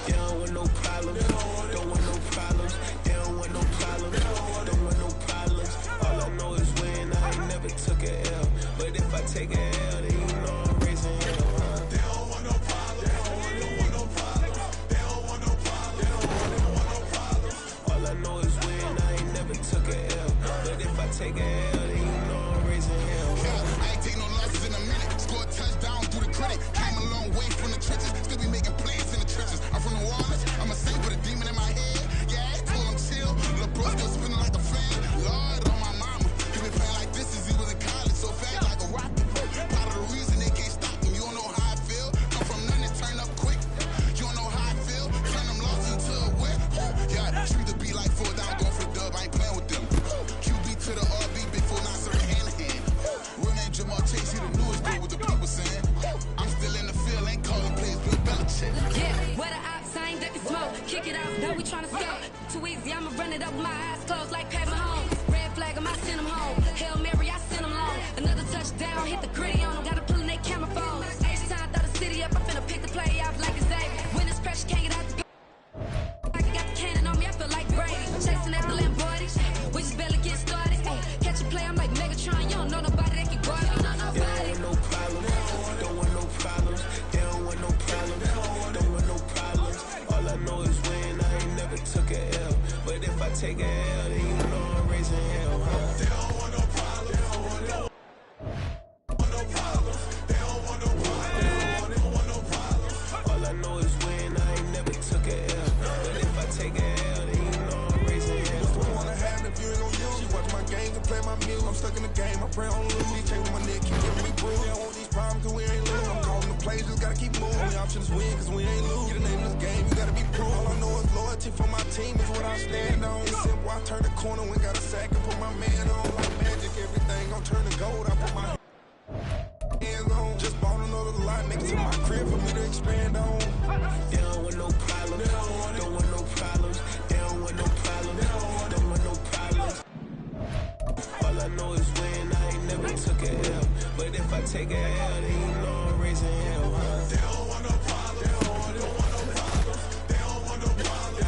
H: They don't want no problems. Don't want no problems. They don't want no problems. Don't want no problems. All I know is win. I ain't never took a L. But if I take a L, then you know I'm raising hell. They don't want no problems. They don't want no problems. They don't want no problems. They don't want no problems. All I know is win. I ain't never took a L. But if I take a L, then you know I'm raising hell.
I: I ain't taking no losses in a minute. Score a touchdown through the credit. Came a long way from the trenches. Still be making plays in the trenches. I'm from New Orleans. I'm a saint with a demon in my head. Yeah, I told him chill. Lil' bro still spinning like a fan. Lord on my mama. He been playing like this since he was in college. So fast like a rocket. Pot
J: run it up with my eyes closed like Pat Mahomes. Red flag, I might send him home. Hail Mary, I send him long. Another touchdown, hit the gritty on him. Gotta pull in they camera phones. H-time, throw the city up. I'm finna pick the play off like it's David. When this pressure can't get out the I got the cannon on me, I feel like Brady. Chasing after Lamborghini, we just barely get started. Ay, catch a play, I'm like Megatron. You don't know nobody that can guard me. You know nobody.
H: Don't want no problems. Don't want no problems. They don't want no problems. Don't want no problems. All I know is win. I ain't never took a L. But if I take a L, then you know I'm raising hell, huh? They don't want no problems. They don't want no problems. They don't want no problems. They don't want no problems. All I know is win. I ain't never took a L. But if I take a L, then you know I'm raising hell.
I: What's the point of having if you ain't gon' use? She watch my games and play my music. I'm stuck in the game. I pray on lose. Changing my neck, keep giving me bruise. They don't want these problems cause we ain't lose. I'm calling the plays, just gotta keep moving. Only option is win cause we ain't lose. Get the name of this game, you gotta be proved. All I know is loyalty for my team is what I stand on. It's simple, I turn the corner when got a sack and put my man on. Like magic, everything gon' turn to gold. I put my hands on. Just bought another lot next to my crib for me to expand on.
H: They don't want no problems. Don't want no problems. They don't want no problems. Don't want no problems. All I know is win. I ain't never took a L. But if I take a L, then you know I'm raising hell, huh? They don't want no problems. They don't want no problems. They don't want no problems. They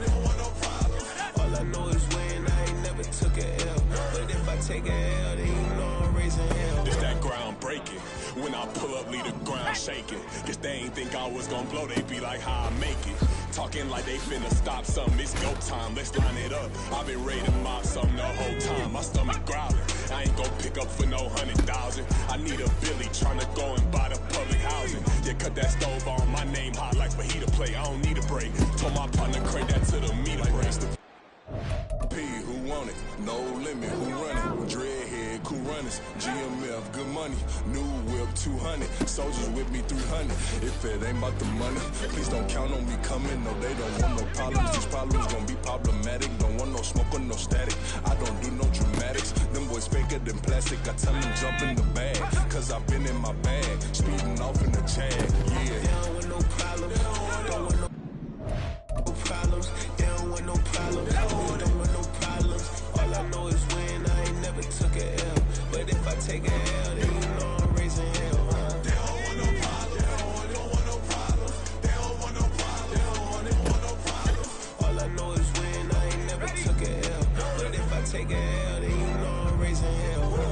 H: don't want no problems. All I know is win. I ain't never took a L. But if I take a L, then you know I'm raising hell.
K: It's that ground breaking. When I pull up, leave the ground shaking. Guess they ain't think I was gonna blow, they be like, how I make it. Talking like they finna stop something, it's go time, let's line it up. I've been ready to mop something the whole time, my stomach growling. I ain't gon' pick up for no 100,000. I need a Billy, tryna go and buy the public housing. Yeah, cut that stove on, my name hot like fajita play, I don't need a break. Told my partner, crate that to the meter break.
I: P, who want it? No limit, who run it? Dreadhead, cool runners. GMF, good money. New whip, 200. Soldiers with me, 300. If it ain't about the money, please don't count on me coming. No, they don't want no problems. These problems gon' be problematic. Don't want no smoke or no static. I don't do no dramatics. Them boys faker than plastic. I tell them jump in the bag, cause I've been in my bag. Speeding off in the Jag, yeah.
H: They don't want no problems. Don't want no problems. They don't want no problems. Don't want no problems. All I know is win. I ain't never took a L. But if I take a L, then you know I'm raising hell, huh? They don't want no problems. They don't want no problems. They don't want no problems. They don't want no problems. All I know is win. I ain't never took a L. But if I take a L, then you know I'm raising hell, huh?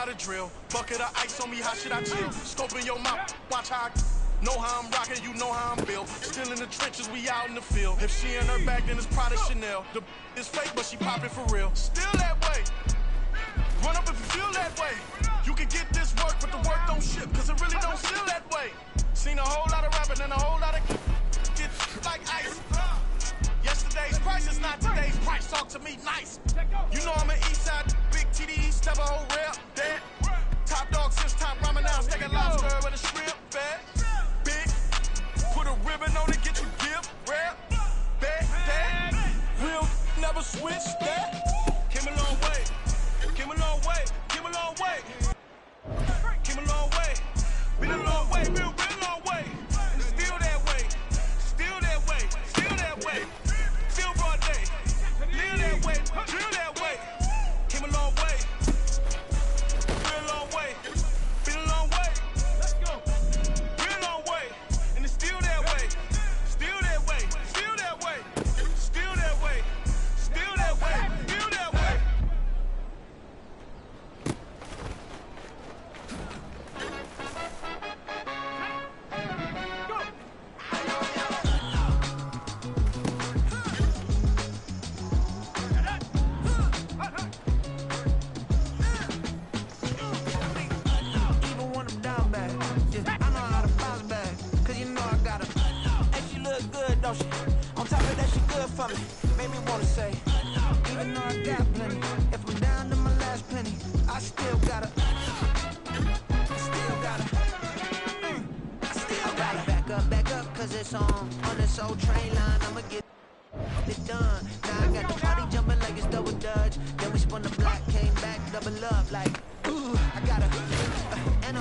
L: know the drill. Bucket of ice on me, how should I chill? Scope in your mouth, watch how I know how I'm rocking, you know how I'm built. Still in the trenches, we out in the field. If she in her bag, then it's Prada Chanel. The is fake, but she poppin' for real. Still that way. Run up if you feel that way. You can get this work, but the work don't ship, cause it really don't feel that way. Seen a whole lot of rapping and a whole lot of get like ice. Yesterday's price is not today's price. Talk to me nice. You know I'm an east side, big TDE, step a whole rep, dead. Top dog, since top ramen now, steak and lobster with a shrimp, fat. Big, put a ribbon on it, get you gift, rap, back, that. Real never switch that. Came a long way, came a long way, came a long way. Came a long way, been a long way, been a real long way. And still that way, still that way, still that way. Still broad day, live that way, drill that way. Came a long way, real long way, been a long way. Let's go, real long way, and it's still that way, still that way, still that way, still that way, still that way, still that way.
M: Even when I'm down bad, yeah, I know how to bounce back, cause you know I got her. And she look good, don't she? On top of that, she good for me. Made me wanna say, even though I got plenty, if I'm down to my last penny, I still got her. I still got her. I still got her. Back up, cause it's on this old train line, I'ma get it done. Now I got the party jumping like it's double dutch. Then we spun the block, came back, double up like, ooh, I got her. And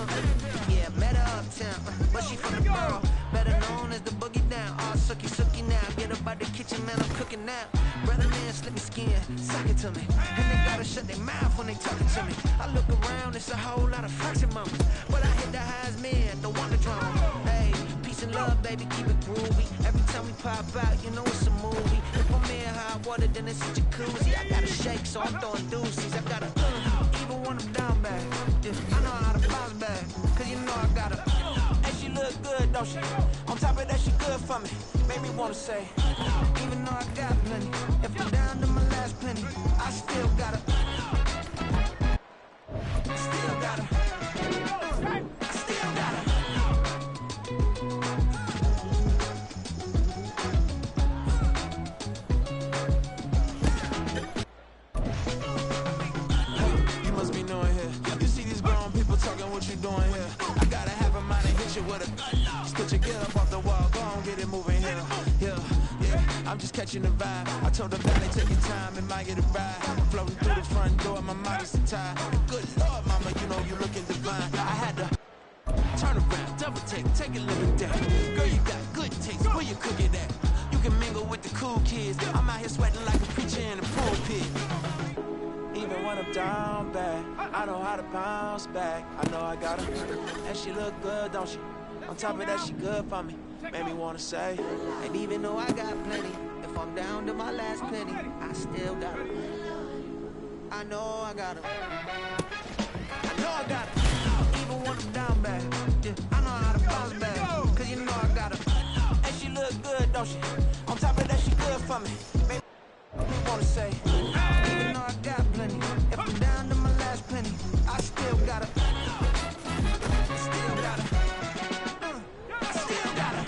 M: yeah, met her uptown, but she from the borough, better known as the boogie down. All sookie now, get up out the kitchen, man, I'm cooking now. Brother man, slip me skin, suck it to me. And they gotta shut their mouth when they talking to me. I look around, it's a whole lot of fraction moments, but I hit the highs, man, the wonder drum. Hey, peace and love, baby, keep it groovy. Every time we pop out, you know it's a movie. If I'm in hot water, then it's a jacuzzi. I gotta shake, so I'm throwing deuces. I gotta, even when I'm down bad, yeah, I know how to bounce back, cause you know I got her. And she look good, don't she? On top of that, she good for me. Made me wanna say, even though I got plenty, if I'm down to my last penny, I still got her. Still got her. I still got her. You must be knowing here. You see these grown people talking, what you doing here? I gotta have a mind and hit you with a stitch your get up off the wall, go on, get it moving here. Yeah, I'm just catching the vibe. I told the valley, take your time, it might get a ride. Floating through the front door, my mind is tied. Good Lord, mama, you know you looking divine. I had to turn around, double take a look at that. Girl, you got good taste, where you cook it at? You can mingle with the cool kids. I'm out here sweating like a preacher in a pulpit. Even when I'm down bad, I know how to bounce back. I know I got her, and she look good, don't she? On top of that, she good for me. Made me wanna say, and even though I got plenty, if I'm down to my last penny, I still got her. I know I got her. I know I got her. Even when I'm down bad, yeah, I know how to bounce back, cause you know I got her. And she look good, don't she? On top of that, she good for me. Made me wanna say, even though I got plenty, if I'm down to my last penny, I still got her. Still got her. I still got her.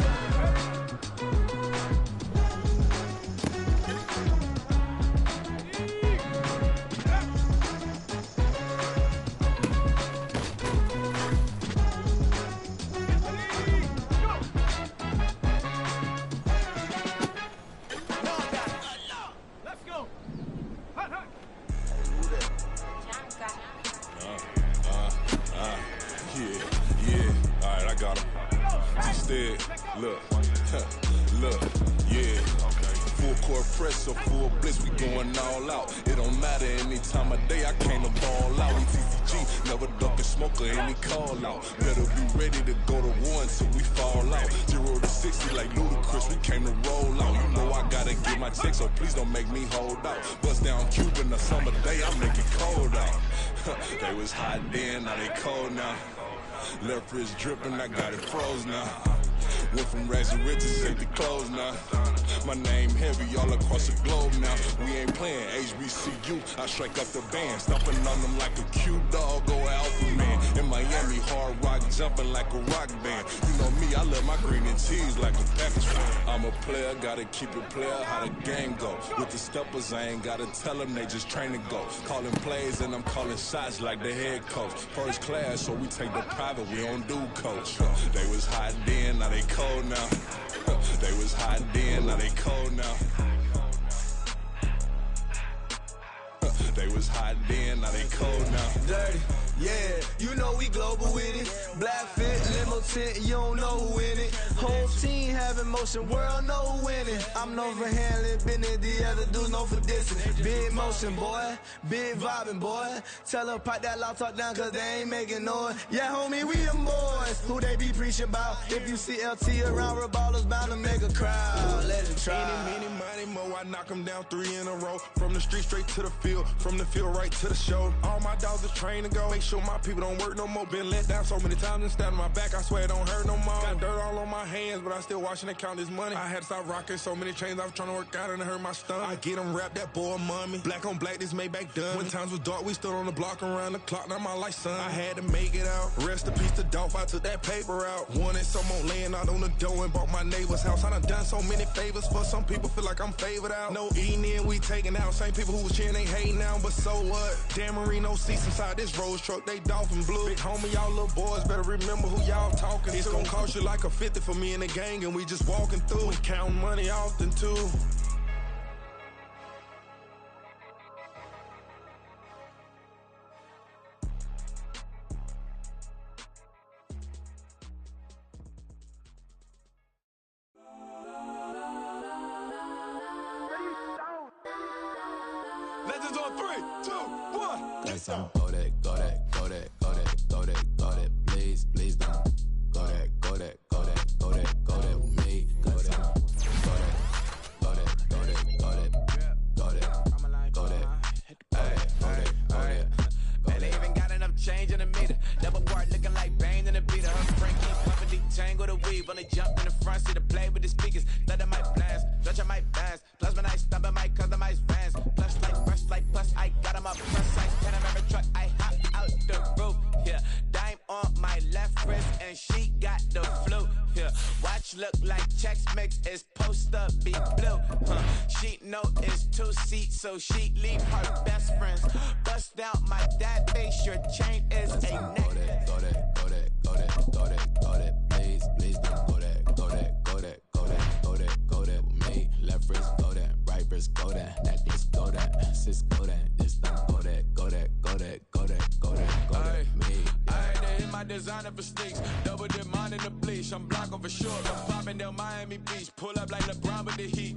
K: fresh, so full bliss, we going all out. It don't matter any time of day, I came to ball out. ETCG, never ducking smoker, any call out. Better be ready to go to war until we fall out. 0 to 60 like Ludacris, we came to roll out. You know I gotta get my check, so please don't make me hold out. Bust down Cuban, a summer day, I make it cold out. They was hot then, now they cold now. Left wrist dripping, I got it froze now. Went from rags to riches, safety clothes now. My name heavy all across the globe now. We ain't playing HBCU, I strike up the band. Stomping on them like a cute dog, go alpha man. In Miami, hard rock jumping like a rock band. You know me, I love my green and cheese like a package fan. I'm a player, gotta keep it player, how the game go. With the steppers, I ain't gotta tell them, they just train to go. Calling plays and I'm calling shots like the head coach. First class, so we take the private, we don't do coach. They was hot then, now they cold now. They was hot then, now they cold now. They was hot then, now they cold now.
H: Dirty, yeah, you know we global with it. Black fit, limo tint, you don't know who in it. Whole team having motion, world know who winning. I'm known for handling business, the other dudes known for dissing. Big motion, boy, big vibing, boy. Tell them pipe that loud talk down, cause they ain't making noise. Yeah, homie, we them boys, who they be preaching about. If you see LT around, Reballo's bound to make a crowd. Let it try.
L: Eeny, meeny, miny, mo, I knock them down 3 in a row. From the street straight to the field, from the field right to the show. All my dogs are trained to go. Make sure my people don't work no more. Been let down so many times and stand on my back, I swear it don't hurt no more. Got dirt all on my hands, but I still watching and count this money. I had to stop rocking so many chains, I was trying to work out and it hurt my stomach. I get them wrapped, that boy mommy. Black on black, this Maybach done. When times was dark, we stood on the block around the clock, now my life son. I had to make it out. Rest in peace to Dolph, I took that paper out. Wanted some more laying out on the dough and bought my neighbor's house. I done done so many favors for some people, feel like I'm favored out. No eating in, we taking out. Same people who was cheering, they hating now, but so what? Dan Marino seats inside this Rolls truck, they Dolphin blue. Big homie, y'all little boys better remember who y'all talking to. It's gonna cost you like a 50 for me and the gang, and we just walking through. We counting money often too. Legends on 3, 2, 1.
N: That's on go that, go that, go that, go that, go that, go that. Please, please don't go that, go that, go that, go that, go that with me. Go that, go that, go that, go that, go that, go that, go that. Hey, go that, go that.
M: Man, they even got enough change in the meter. Double part looking like Bane in the beater. Her Frankie pumping deep tangle the weave. When they jump in the front seat to play with the speakers. Let might blast, stretch I might dance. Plus when I stumble, might customize fans. Plus like fresh like plus, I got them up plus size. Panamera truck, I hop out the roof. Yeah, dime on my left wrist and she got the flu. Yeah, watch look like Chex Mix is post up be blue. She know it's 2 seats, so she leave her best friends. Bust down my dad face, your chain is a neck.
N: Go that, go that, go that, go that, go that. Please, please don't go that, go that, go that, go that, go that, go that with me. Left wrist go that, right wrist go that, necklace go that, sis go that, this don't go that, go that, go that, go that, go that, go that, me.
L: I had to hit my designer for sneaks, double dip mine in the bleach. I'm blocking for sure, I'm popping down Miami Beach. Pull up like LeBron with the heat.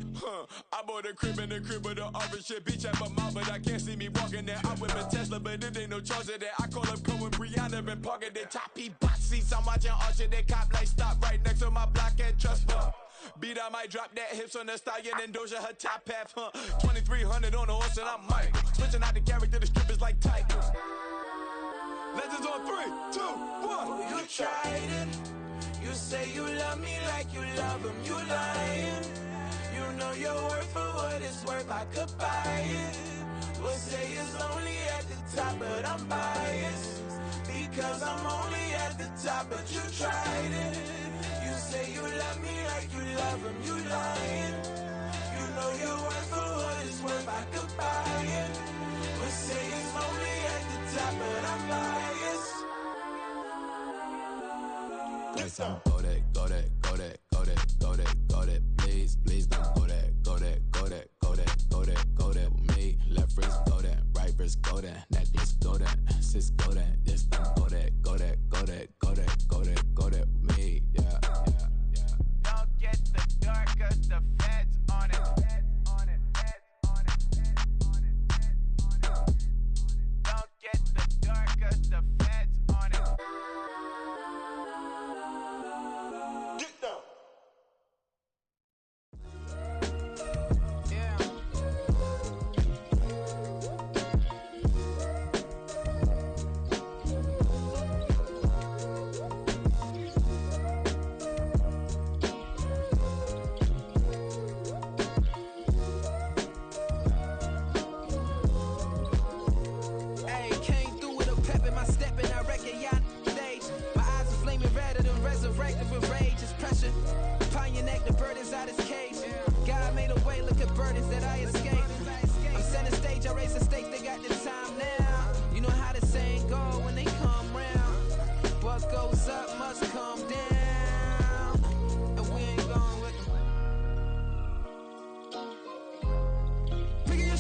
L: I bought a crib in the crib with the orange shit. Beach at my mouth, but I can't see me walking there. I whip a Tesla, but it ain't no charge of that. I call up Cohen, Brianna, been parking the choppy box seats. I'm watching Archer, they cop like stop right next to my block and trust fund. Beat, I might drop that hips on the stallion and Doja her top half, 2300 on the horse and I'm Mike. Switching out the character, the strippers like Tigers. Legends on 3, 2, 1.
M: You tried it. You say you love me like you love him. You lying. You know your worth for what it's worth. I could buy it. We'll say it's only at the top, but I'm biased. Because I'm only at the top, but you tried it. You say you love me like you love him. You lying. You know your worth for what it's worth. I could buy it. We'll say it's only at the top, but I'm biased.
N: That's on go that, go that, go that, go that, go that, go that. Please, please don't go that, go that, go that, go that, go that, go that with me. Left wrist go that, right wrist go that, necklace go that, sis go that, this don't go that, go that, go that, go that, go that, go that with me. Yeah, yeah, yeah.
M: Don't get the dark 'cause the feds on it.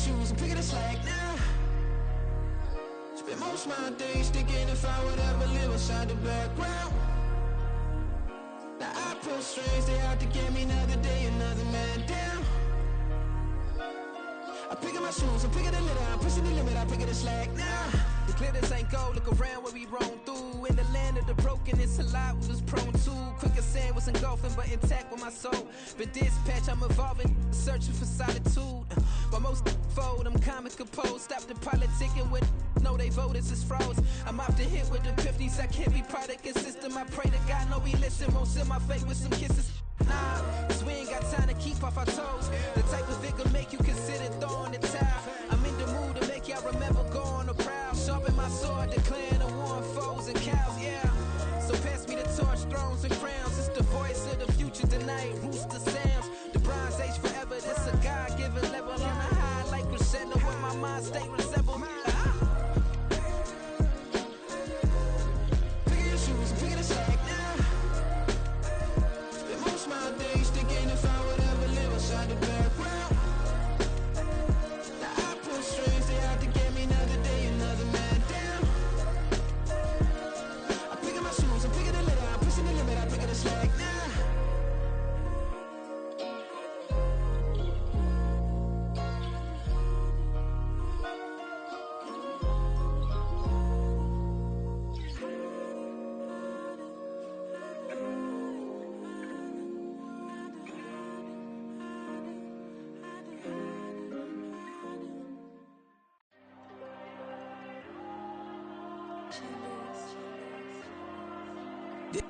M: shoes and picking the slack now. Spend most of my days thinking if I would ever live inside the background. Now I pull strings, they out to get me another day, another man down. I'm picking my shoes, I'm picking the litter, I'm pushing the limit, I'm picking the slack now. The glitters ain't gold, look around where we roam through. In the land of the broken, it's a lot we was prone to. Quick as sand was engulfing, but intact with my soul. Been dispatched, I'm evolving, searching for solitude. While most fold, I'm comic composed. Stop the politicking with no, they voters is froze. I'm off the hit with the 50s, I can't be product and system. I pray to God, no, he listen, won't seal my fate with some kisses. Nah, cause we ain't got time to keep off our toes. The type of vigor make you consider throwing the towel. I'm in the mood to make y'all remember going to proud. Sharpen my sword, declaring the war on foes and cows, yeah. So pass me the torch, thrones and crowns. It's the voice of the future tonight, rooster sounds. The Bronze Age forever, this a God-given level. On a high like crescendo when my mind state resemble. Picking your shoes and picking the slack now. Spend most of my days thinking if I would ever live inside the background. Now I pull strings, they out to get me another day, another man down. I'm picking my shoes, I'm picking the litter, I'm pushing the limit, I'm picking the slack now.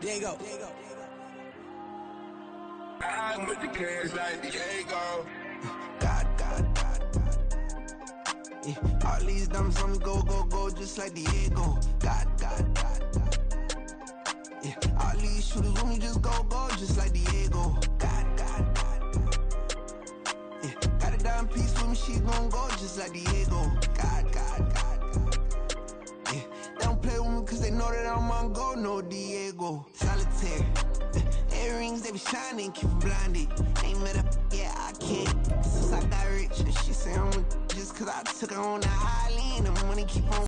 H: There you go. I'm with the cash like Diego. God. Yeah, all these dumps on me go, just like Diego. God. Yeah, all these shooters with me just go, just like Diego. God. Yeah, got a dime piece with me, she gon' go just like Diego. God. Yeah, they don't play with me cause they know that I'm on go, no Diego. Solitaire. Earrings, they be shining, keep me blinded. Ain't met up, yeah, I can't. Since I got rich, and she say I'm just cause I took her on the island. The money keep on